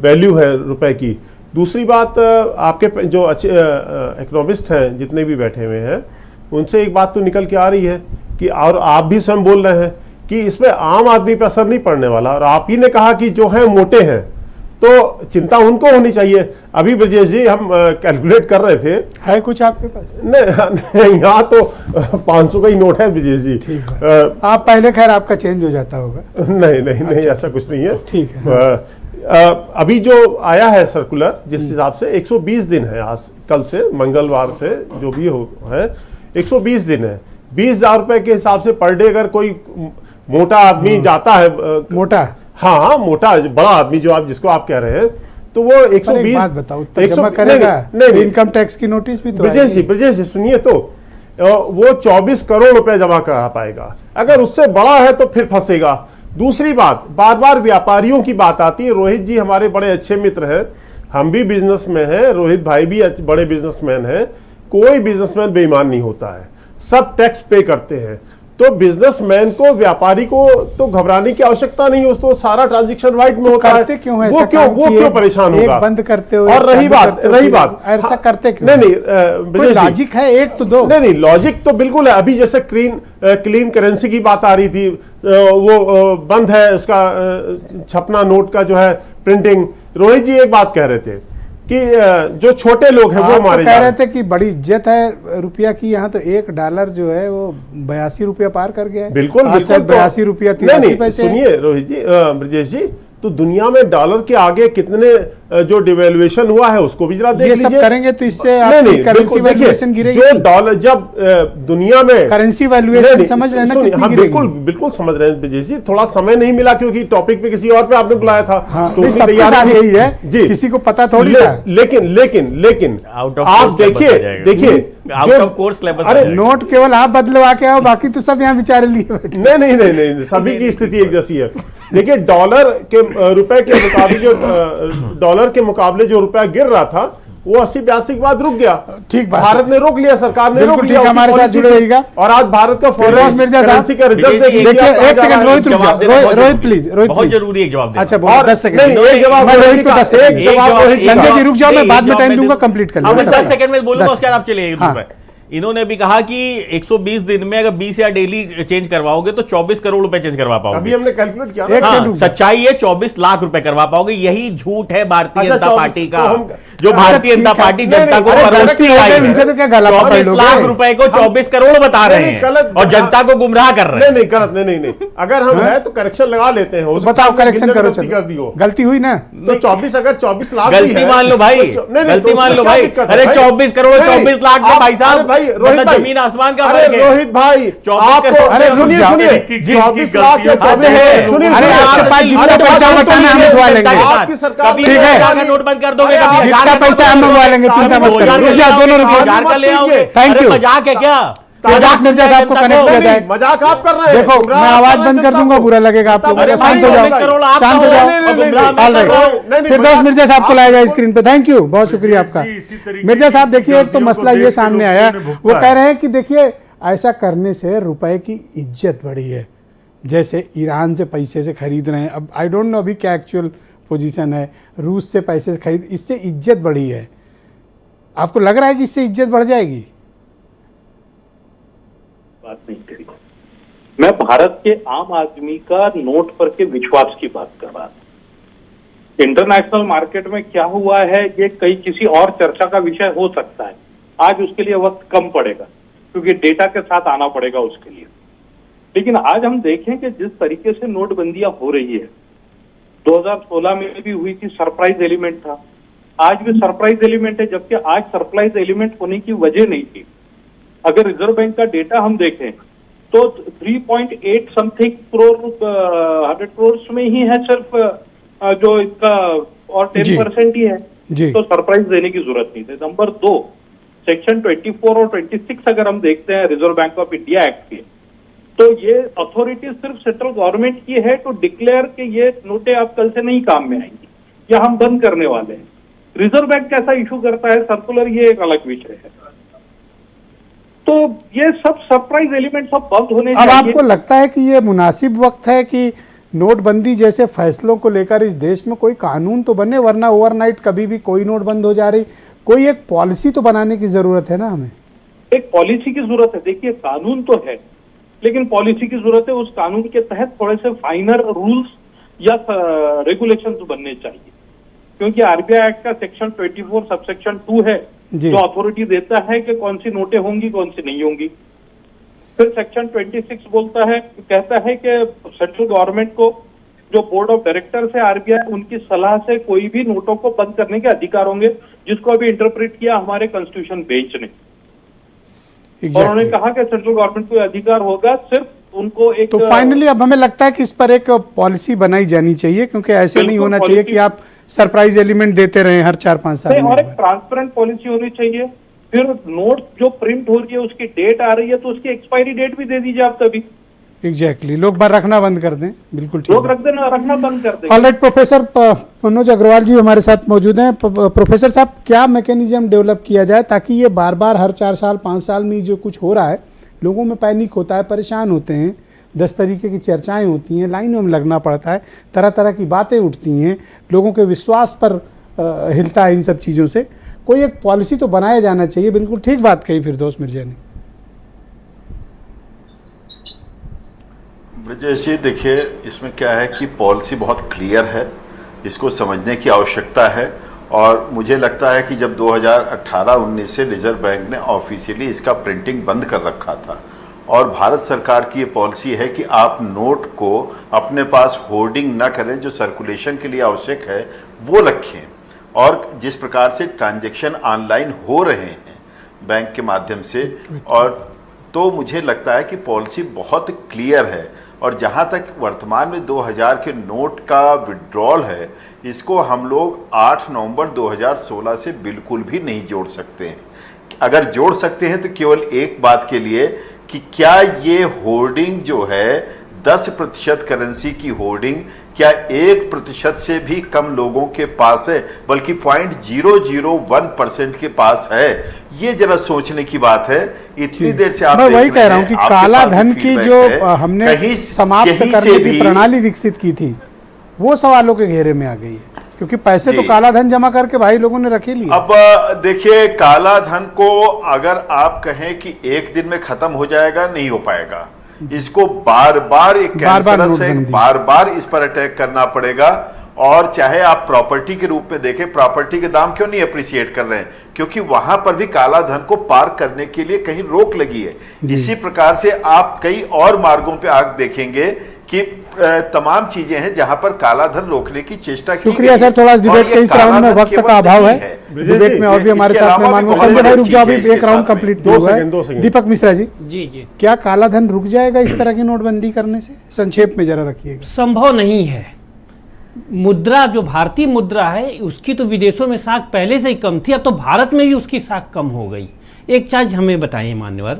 वैल्यू है रुपए की। दूसरी बात, आपके जो अच्छे इकोनॉमिस्ट हैं जितने भी बैठे हुए हैं, उनसे एक बात तो निकल के आ रही है कि, और आप भी स्वयं बोल रहे हैं कि इसमें आम आदमी पर असर नहीं पड़ने वाला। और आप ही ने कहा कि जो है मोटे हैं तो चिंता उनको होनी चाहिए। अभी ब्रजेश जी हम कैलकुलेट कर रहे थे, है कुछ आपके पास? नहीं, यहाँ तो 500 का ही नोट है ब्रजेश जी। आप पहले, खैर आपका चेंज हो जाता होगा। नहीं, ऐसा कुछ नहीं है। ठीक है। अभी जो आया है सर्कुलर, जिस हिसाब से 120 दिन है, आज कल से, मंगलवार से जो भी हो है, 120 दिन है। 20,000 रुपए के हिसाब से पर डे अगर कोई मोटा आदमी जाता है, मोटा, हाँ मोटा बड़ा आदमी जो आप जिसको आप कह रहे हैं, तो वो 120 बात बताओ, जमा करेगा? नहीं, इनकम टैक्स की नोटिस भी तो ब्रजेश जी सुनिए, तो वो 24 करोड़ रुपए जमा करा पाएगा। अगर उससे बड़ा है तो फिर फंसेगा। दूसरी बात, बार बार व्यापारियों की बात आती है। रोहित जी हमारे बड़े अच्छे मित्र हैं, हम भी बिजनेस में हैं, रोहित भाई भी बड़े बिजनेसमैन हैं। कोई बिजनेसमैन बेईमान नहीं होता है, सब टैक्स पे करते हैं। तो बिजनेसमैन को, व्यापारी को तो घबराने की आवश्यकता नहीं, उसको सारा ट्रांजैक्शन व्हाइट में होता है। क्यों है वो क्यों परेशान होगा? बंद करते हो और रही बात ऐसा करते क्यों? नहीं लॉजिक है, एक तो दो। नहीं, लॉजिक तो बिल्कुल है। अभी जैसे क्लीन करेंसी की बात आ रही थी, वो बंद है, उसका छपना नोट का जो है प्रिंटिंग। रोहित जी एक बात कह रहे थे कि जो छोटे लोग हैं वो मारे कह रहे थे कि बड़ी इज्जत है रुपया की, यहाँ तो $1 जो है वो 82 रुपया पार कर गया है। बिल्कुल 82 रुपया 83 पैसे। सुनिए रोहित जी, ब्रजेश जी, तो दुनिया में डॉलर के आगे कितने जो डिवेल्युएशन हुआ है उसको भी जरा देख लीजिए। ये सब करेंगे तो इससे आपकी करेंसी वैल्यूएशन गिरेगी। जो डॉलर जब दुनिया में करेंसी वैल्यूएशन समझ रहे हैं ना, हम बिल्कुल समझ रहे हैं ब्रजेश जी। थोड़ा समय नहीं मिला क्योंकि टॉपिक पे किसी और पे आपने बुलाया था, तो यही है जी, किसी को पता थोड़ी था। लेकिन आप देखिए आउट ऑफ कोर्स सिलेबस। अरे नोट केवल आप बदलवा के आओ, बाकी तो सब यहाँ बेचारे लिए बैठे। नहीं, सभी की स्थिति एक जैसी है। देखिए डॉलर के रुपए के मुकाबले डॉलर के मुकाबले जो रुपया गिर रहा था वो 80-82 के बाद रुक गया। ठीक, भारत ने रोक लिया, सरकार ने रोक लिया। हमारे साथ जुड़े रहिएगा। और आज भारत का फॉरेन करेंसी का रिजर्व देखिए, एक सेकंड रोहित प्लीज, बहुत जरूरी एक जवाब। अच्छा बहुत 10 सेकंड संजय जी रुक जाओ, मैं बाद में टाइम दूंगा, कंप्लीट कर लूंगा। 10 सेकंड में बोलूंगा, उसके बाद आप चलिए। इन्होंने भी कहा कि 120 दिन में अगर 20 या डेली चेंज करवाओगे तो 24 करोड़ रुपए चेंज करवा पाओगे। अभी हमने कैलकुलेट किया। हाँ, सच्चाई है 24 लाख रुपए करवा पाओगे। यही झूठ है भारतीय जनता पार्टी का, जो भारतीय जनता पार्टी जनता को परोसती है। 24 लाख रुपए को 24 करोड़ बता रहे हैं और जनता को गुमराह कर रहे हैं। नहीं गलत, नहीं। अगर हम है तो करेक्शन लगा लेते हैं। बताओ करेक्शन करो, कर दियो, गलती हुई ना तो 24 अगर 24 लाख गलती मान लो भाई, गलती मान लो भाई। अरे 24 करोड़ 24 लाख में भाई साहब जमीन आसमान का फर्क है। रोहित भाई आपको, अरे सुनिए 24 लाख या 24 सुनिए, अरे आपके पास जितना पैसा बताना हम मंगवा लेंगे। आपकी सरकार ठीक है, नोट बंद कर दोगे, जितना पैसा हम मंगवा लेंगे, चिंता मत करो। दोनों का ले आओगे। Thank you. मजाक है क्या? मजाक मिर्जा साहब को कनेक्ट किया जाए। मजाक आप कर रहे हैं। देखो मैं आवाज बंद कर दूंगा, बुरा लगेगा आपको। शांत हो जाओ, शांत हो जाओ। फिरदौस मिर्जा साहब को लाया जाए स्क्रीन पे। थैंक यू, बहुत शुक्रिया आपका। मिर्जा साहब देखिए, एक तो मसला ये सामने आया, वो कह रहे हैं कि देखिए ऐसा करने से रुपए की इज्जत बढ़ी है, जैसे ईरान से पैसे से खरीद रहे हैं। अब आई डोंट नो अभी क्या एक्चुअल पोजीशन है, रूस से पैसे से खरीद, इससे इज्जत बढ़ी है। आपको लग रहा है कि इससे इज्जत बढ़ जाएगी? बात नहीं करी, मैं भारत के आम आदमी का नोट पर के विश्वास की बात कर रहा था। इंटरनेशनल मार्केट में क्या हुआ है ये कई किसी और चर्चा का विषय हो सकता है। आज उसके लिए वक्त कम पड़ेगा क्योंकि डेटा के साथ आना पड़ेगा उसके लिए। लेकिन आज हम देखें कि जिस तरीके से नोटबंदियां हो रही है, 2016 में भी हुई थी, सरप्राइज एलिमेंट था, आज भी सरप्राइज एलिमेंट है, जबकि आज सरप्राइज एलिमेंट होने की वजह नहीं थी। अगर रिजर्व बैंक का डेटा हम देखें तो 3.8 समथिंग करोड़ 100 करोड़ में ही है सिर्फ जो इसका, और 10% ही है, तो सरप्राइज देने की जरूरत नहीं थी। नंबर 2, सेक्शन 24 और 26 अगर हम देखते हैं reserve bank of India act के, तो ये अथॉरिटी सिर्फ सेंट्रल गवर्नमेंट की है टू डिक्लेयर कि ये नोटें अब कल से नहीं काम में आएंगी या हम बंद करने वाले हैं। रिजर्व बैंक कैसा इशू करता है सर्कुलर, ये एक अलग विषय है। तो ये सब सरप्राइज एलिमेंट सब बंद होने चाहिए। अब आपको लगता है कि ये मुनासिब वक्त है कि नोटबंदी जैसे फैसलों को लेकर इस देश में कोई कानून तो बने, वरना ओवरनाइट कभी भी कोई नोट बंद हो जा रही। कोई एक पॉलिसी तो बनाने की जरूरत है ना हमें। एक पॉलिसी की जरूरत है। देखिए कानून तो है लेकिन पॉलिसी की जरूरत है। उस कानून के तहत थोड़े से फाइनर रूल्स या रेगुलेशन बनने चाहिए, क्योंकि आरबीआई एक्ट का सेक्शन 24 सबसेक्शन 2 है जो अथॉरिटी देता है कि कौन सी नोटें होंगी कौन सी नहीं होंगी। फिर सेक्शन 26 बोलता है, कहता है कि सेंट्रल गवर्नमेंट को जो बोर्ड ऑफ डायरेक्टर्स है आरबीआई, उनकी सलाह से कोई भी नोटों को बंद करने के अधिकार होंगे, जिसको अभी इंटरप्रेट किया हमारे कॉन्स्टिट्यूशन बेंच ने। और उन्होंने कहा कि सेंट्रल गवर्नमेंट को अधिकार होगा सिर्फ उनको एक। तो फाइनली अब हमें लगता है कि इस पर एक पॉलिसी बनाई जानी चाहिए, क्योंकि ऐसे नहीं होना चाहिए कि आप सरप्राइज एलिमेंट देते रहे हर 4-5 साल में। और एक ट्रांसपेरेंट पॉलिसी होनी चाहिए। फिर नोट जो प्रिंट हो रही है उसकी डेट आ रही है तो उसकी एक्सपायरी डेट भी दे दीजिए आप तभी। एग्जैक्टली, लोग बार रखना बंद कर दें। बिल्कुल ठीक, लोग रखना बंद कर दें। ऑलराइट, प्रोफेसर मनोज अग्रवाल जी हमारे साथ मौजूद हैं। प्रोफेसर साहब, क्या मैकेनिज्म डेवलप किया जाए ताकि ये बार बार हर 4 साल 5 साल में जो कुछ हो रहा है लोगों में पैनिक होता है, परेशान होते हैं, 10 तरीके की चर्चाएं होती हैं, लाइनों में लगना पड़ता है, तरह तरह की बातें उठती हैं, लोगों के विश्वास पर हिलता है इन सब चीज़ों से। कोई एक पॉलिसी तो बनाया जाना चाहिए। बिल्कुल ठीक बात कही फिरदौस मिर्जा ने। ब्रजेश जी देखिए, इसमें क्या है कि पॉलिसी बहुत क्लियर है, इसको समझने की आवश्यकता है। और मुझे लगता है कि जब 2018-19 से रिजर्व बैंक ने ऑफिशियली इसका प्रिंटिंग बंद कर रखा था और भारत सरकार की ये पॉलिसी है कि आप नोट को अपने पास होर्डिंग ना करें, जो सर्कुलेशन के लिए आवश्यक है वो रखें। और जिस प्रकार से ट्रांजैक्शन ऑनलाइन हो रहे हैं बैंक के माध्यम से, और तो मुझे लगता है कि पॉलिसी बहुत क्लियर है। और जहाँ तक वर्तमान में 2000 के नोट का विड्रॉल है, इसको हम लोग 8 नवंबर 2016 से बिल्कुल भी नहीं जोड़ सकते हैं। अगर जोड़ सकते हैं तो केवल एक बात के लिए कि क्या ये होर्डिंग जो है 10% करेंसी की होर्डिंग क्या 1% से भी कम लोगों के पास है, बल्कि 0.001% के पास है। ये जरा सोचने की बात है। इतनी देर से आप मैं वही कह रहा हूं कि काला धन की जो हमने समाप्त करने की प्रणाली विकसित की थी, वो सवालों के घेरे में आ गई है, क्योंकि पैसे तो काला धन जमा करके भाई लोगों ने रखे लिए। अब देखिए, काला धन को अगर आप कहें कि एक दिन में खत्म हो जाएगा, नहीं हो पाएगा। इसको बार बार बार बार इस पर अटैक करना पड़ेगा। और चाहे आप प्रॉपर्टी के रूप में देखें, प्रॉपर्टी के दाम क्यों नहीं अप्रिशिएट कर रहे हैं? क्योंकि वहां पर भी काला धन को पार करने के लिए कहीं रोक लगी है। इसी प्रकार से आप कई और मार्गों पे आग देखेंगे कि तमाम चीजें हैं जहां पर काला धन रोकने की चेष्टा की। शुक्रिया सर, थोड़ा डिबेट के इस राउंड में वक्त का अभाव है। डिबेट में और भी हमारे साथ मेहमान, संजय भाई रुक जाओ, अभी एक राउंड कंप्लीट हुआ है। दीपक मिश्रा जी, जी क्या काला धन रुक जाएगा इस तरह की नोटबंदी करने से? संक्षेप में जरा रखिएगा। संभव नहीं है। मुद्रा जो भारतीय मुद्रा है, उसकी तो विदेशों में साख पहले से ही कम थी, अब तो भारत में भी उसकी साख कम हो गई। एक चीज हमें बताइए मान्यवर,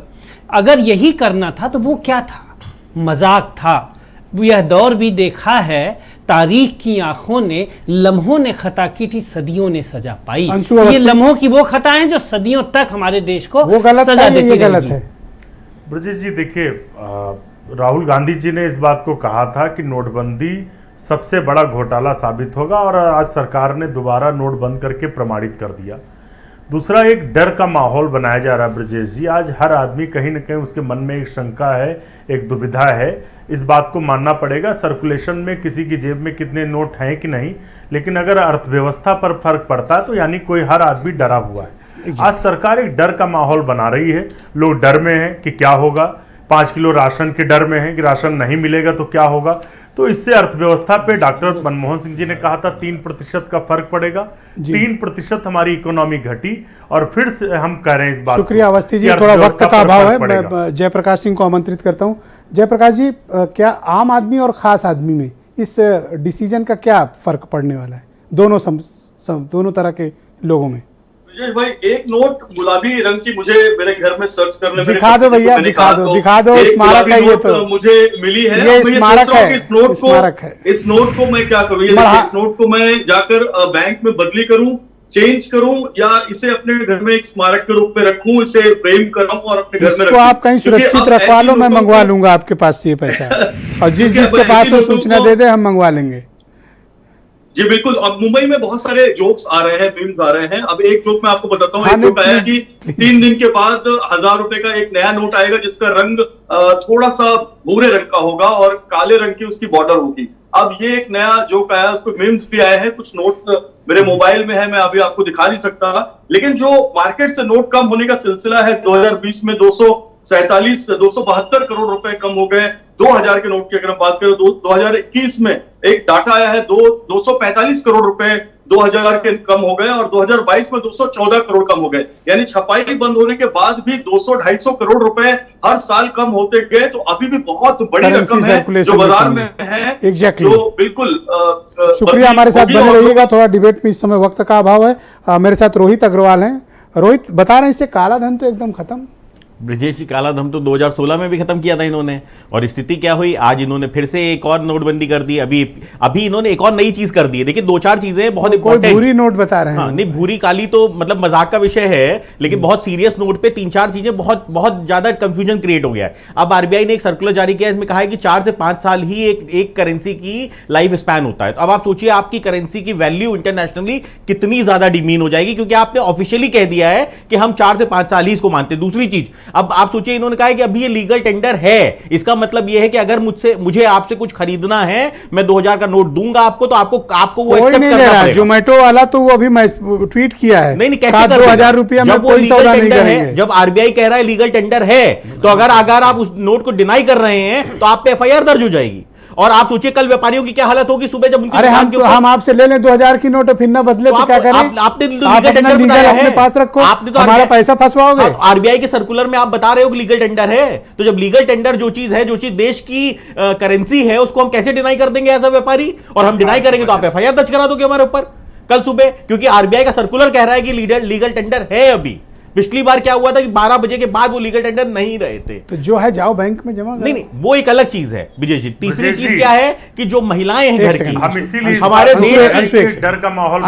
अगर यही करना था तो वो क्या था? मजाक था। यह दौर भी देखा है, तारीख की आंखों ने, लम्हों ने खता की थी, सदियों ने सजा पाई। ये लम्हों की वो खताएं जो सदियों तक हमारे देश को वो गलत सजा देती रहेंगी। गलत है। ब्रजेश जी देखिए, राहुल गांधी जी ने इस बात को कहा था कि नोटबंदी सबसे बड़ा घोटाला साबित होगा, और आज सरकार ने दोबारा नोट बंद करके प्रमाणित कर दिया। दूसरा, एक डर का माहौल बनाया जा रहा है ब्रजेश जी। आज हर आदमी कहीं ना कहीं उसके मन में एक शंका है, एक दुविधा है। इस बात को मानना पड़ेगा, सर्कुलेशन में किसी की जेब में कितने नोट हैं कि नहीं, लेकिन अगर अर्थव्यवस्था पर फर्क पड़ता है तो यानी कोई हर आदमी डरा हुआ है। आज सरकार एक डर का माहौल बना रही है। लोग डर में हैं कि क्या होगा, 5 किलो राशन के डर में है कि राशन नहीं मिलेगा तो क्या होगा। तो इससे अर्थव्यवस्था पे डॉक्टर मनमोहन सिंह जी ने कहा था 3% का फर्क पड़ेगा। 3% हमारी इकोनॉमी घटी, और फिर से हम कह रहे हैं इस बात। शुक्रिया अवस्थी जी, थोड़ा वक्त का अभाव है। मैं जयप्रकाश सिंह को आमंत्रित करता हूं। जयप्रकाश जी, क्या आम आदमी और खास आदमी में इस डिसीजन का क्या फर्क पड़ने वाला है, दोनों तरह के लोगों में? विजय भाई, एक नोट गुलाबी रंग की मुझे मेरे घर में सर्च करने में दिखा दो भैया, दिखा दो। स्मारक है ये, तो मुझे मिली है। ये स्मारक है। इस नोट को मैं क्या करूँ? इस नोट को मैं जाकर बैंक में बदली करूं, चेंज करूं, या इसे अपने घर में एक स्मारक के रूप में रखूं, इसे फ्रेम कराऊं और अपने घर में रखूं? आप कहीं सुरक्षित रखवा लो, मैं मंगवा लूंगा आपके पास से ये पैसा। और जिसके पास वो सूचना दे दे, हम मंगवा लेंगे। जी बिल्कुल। अब मुंबई में बहुत सारे जोक्स आ रहे हैं, मीम्स आ रहे हैं। अब एक जोक मैं आपको बताता हूँ। एक जोक आया कि 3 दिन के बाद 1000 रुपए का एक नया नोट आएगा, जिसका रंग थोड़ा सा भूरे रंग का होगा और काले रंग की उसकी बॉर्डर होगी। अब ये एक नया जोक आया, उसको मीम्स भी आए हैं, कुछ नोट्स मेरे मोबाइल में है, मैं अभी आपको दिखा नहीं सकता। लेकिन जो मार्केट से नोट कम होने का सिलसिला है, 2020 में 272 करोड़ रुपए कम हो गए 2000 के नोट की अगर हम बात करें। 2021 में एक डाटा आया है, 245 करोड़ रुपए 2000 के कम हो गए, और 2022 में 214 करोड़ कम हो गए। यानी छपाई बंद होने के बाद भी 200-250 करोड़ रुपए हर साल कम होते गए। तो अभी भी बहुत बड़ी रकम है जो बाजार में है, जो बिल्कुल। शुक्रिया, हमारे साथ बने रहिएगा। थोड़ा डिबेट में इस समय वक्त का अभाव है। मेरे साथ रोहित अग्रवाल हैं। रोहित, बता रहे हैं इससे काला धन तो एकदम खत्म? ब्रजेश जी, काला धन तो 2016 में भी खत्म किया था इन्होंने, और स्थिति क्या हुई, आज इन्होंने फिर से एक और नोटबंदी कर दी। अभी इन्होंने एक और नई चीज कर दी है। देखिए, 2-4 चीजें बहुत इंपॉर्टेंट। भूरी नोट बता रहे हैं। हाँ, नहीं, भूरी काली तो मतलब मजाक का विषय है, लेकिन बहुत सीरियस नोट पे 3-4 चीजें बहुत बहुत ज्यादा कंफ्यूजन क्रिएट हो गया है। अब आरबीआई ने एक सर्कुलर जारी किया है, इसमें कहा है कि 4 से 5 साल ही एक करेंसी की लाइफ स्पैन होता है। तो अब आप सोचिए आपकी करेंसी की वैल्यू इंटरनेशनली कितनी ज्यादा डिमीन हो जाएगी, क्योंकि आपने ऑफिशियली कह दिया है कि हम 4 से 5 साल ही इसको मानते हैं। दूसरी चीज, अब आप सोचिए, इन्होंने कहा है कि अभी ये लीगल टेंडर है, इसका मतलब ये है कि अगर मुझे आपसे कुछ खरीदना है, मैं 2000 का नोट दूंगा आपको, तो आपको वो एक्सेप्ट करना पड़ेगा। जोमेटो वाला तो वो अभी मैं ट्वीट किया है, नहीं कैसे 2000 रुपया में कोई सौदा नहीं करेंगे। जब आरबीआई कह रहा है लीगल टेंडर है, तो अगर आप उस नोट को डिनाई कर रहे हैं तो आप पे एफआईआर दर्ज हो जाएगी। और आप सोचिए कल व्यापारियों की क्या हालत होगी सुबह जब उनकी हम आपसे ले लें 2000 की नोट फिर ना बदले तो क्या करें? आपने लीगल टेंडर बताया है, अपने पास रखो, आपने तो हमारा पैसा फंसवाओगे। आरबीआई के सर्कुलर में आप बता रहे हो कि लीगल टेंडर है, तो जब लीगल टेंडर जो चीज देश की करेंसी है, उसको हम कैसे डिनाई कर देंगे एज अ व्यापारी? और हम डिनाई करेंगे तो आप एफआईआर दर्ज करा दोगे हमारे ऊपर कल सुबह, क्योंकि आरबीआई का सर्कुलर कह रहा है कि लीगल टेंडर है। अभी पिछली बार क्या हुआ था कि 12 बजे के बाद वो लीगल टेंडर नहीं रहे थे। तो जो है जाओ बैंक में जमा। नहीं, वो एक अलग चीज है विजय जी। तीसरी चीज क्या है कि जो महिलाएं हैं घर की, हम इसीलिए हमारे देश डर का माहौल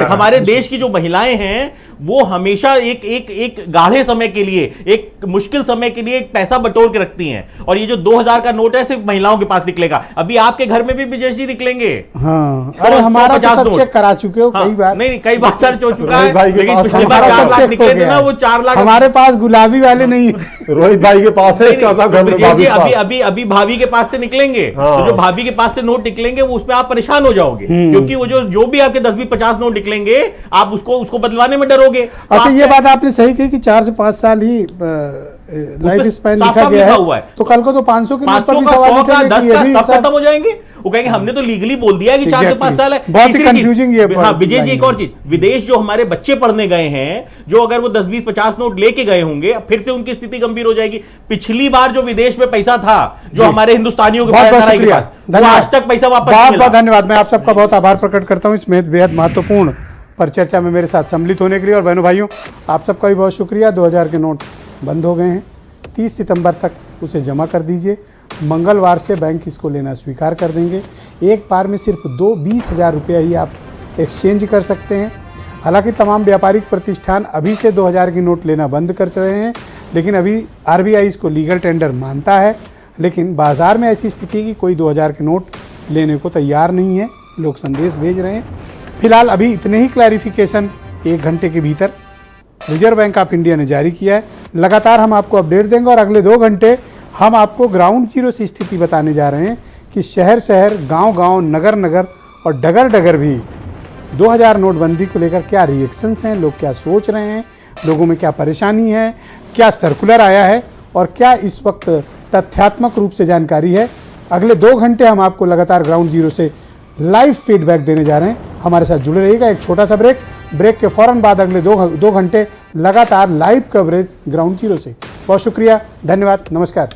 हमारे देश की जो महिलाएं हैं वो हमेशा एक गाढ़े समय के लिए, एक मुश्किल समय के लिए एक पैसा बटोर के रखती हैं। और ये जो 2000 का नोट है सिर्फ महिलाओं के पास निकलेगा। अभी आपके घर में भी विजय जी निकलेंगे। हाँ, अरे हमारा तो सब चेक करा चुके हो कई बार। नहीं, कई बार सर्च हो चुका है, लेकिन पिछली बार 4 लाख निकले थे ना, वो 4 लाख हमारे पास गुलाबी वाले नहीं। रोहित भाई के पास है, अभी भाभी के पास से निकलेंगे। तो जो भाभी के पास से नोट निकलेंगे वो उसमें आप परेशान हो जाओगे, क्योंकि वो जो भी आपके 10-20-50 नोट निकलेंगे आप उसको बदलवाने में डरोगे। अच्छा, ये बात आपने सही कही कि 4 से 5 साल ही लाइफ स्पैन लिखा गया है, तो कल को तो 500 के नोट पर भी सवाल उठेंगे, सब खत्म हो जाएंगे। वो कहेंगे हमने तो लीगली बोल दिया है कि 4 से 5 साल है। बहुत ही कंफ्यूजिंग ये। हाँ विजय जी, एक और चीज, विदेश जो हमारे बच्चे पढ़ने गए हैं, जो अगर वो 10-20-50 नोट लेके गए होंगे, फिर से उनकी स्थिति गंभीर हो जाएगी। पिछली बार जो विदेश में पैसा था, जो हमारे हिंदुस्तानियों के पास, आज तक पैसा वापस नहीं मिला। बहुत धन्यवाद। मैं आप सबका बहुत आभार प्रकट करता हूँ इसमें बेहद महत्वपूर्ण पर चर्चा में मेरे साथ सम्मिलित होने के लिए। और बहनों भाइयों, आप सबका भी बहुत शुक्रिया। 2000 के नोट बंद हो गए हैं, 30 सितंबर तक उसे जमा कर दीजिए। मंगलवार से बैंक इसको लेना स्वीकार कर देंगे। एक बार में सिर्फ 20,000 रुपया ही आप एक्सचेंज कर सकते हैं। हालांकि तमाम व्यापारिक प्रतिष्ठान अभी से 2000 की नोट लेना बंद कर रहे हैं, लेकिन अभी आरबीआई इसको लीगल टेंडर मानता है। लेकिन बाज़ार में ऐसी स्थिति कि कोई 2000 के नोट लेने को तैयार नहीं है, लोग संदेश भेज रहे हैं। फिलहाल अभी इतने ही क्लैरिफिकेशन 1 घंटे के भीतर रिजर्व बैंक ऑफ इंडिया ने जारी किया है। लगातार हम आपको अपडेट देंगे और अगले 2 घंटे हम आपको ग्राउंड जीरो से स्थिति बताने जा रहे हैं कि शहर शहर, गांव गांव, नगर नगर और डगर डगर भी 2000 नोटबंदी को लेकर क्या रिएक्शंस हैं, लोग क्या सोच रहे हैं, लोगों में क्या परेशानी है, क्या सर्कुलर आया है और क्या इस वक्त तथ्यात्मक रूप से जानकारी है। अगले 2 घंटे हम आपको लगातार ग्राउंड जीरो से लाइव फीडबैक देने जा रहे हैं। हमारे साथ जुड़े रहिएगा। एक छोटा सा ब्रेक के फौरन बाद अगले 2 घंटे लगातार लाइव कवरेज ग्राउंड जीरो से। बहुत शुक्रिया, धन्यवाद, नमस्कार।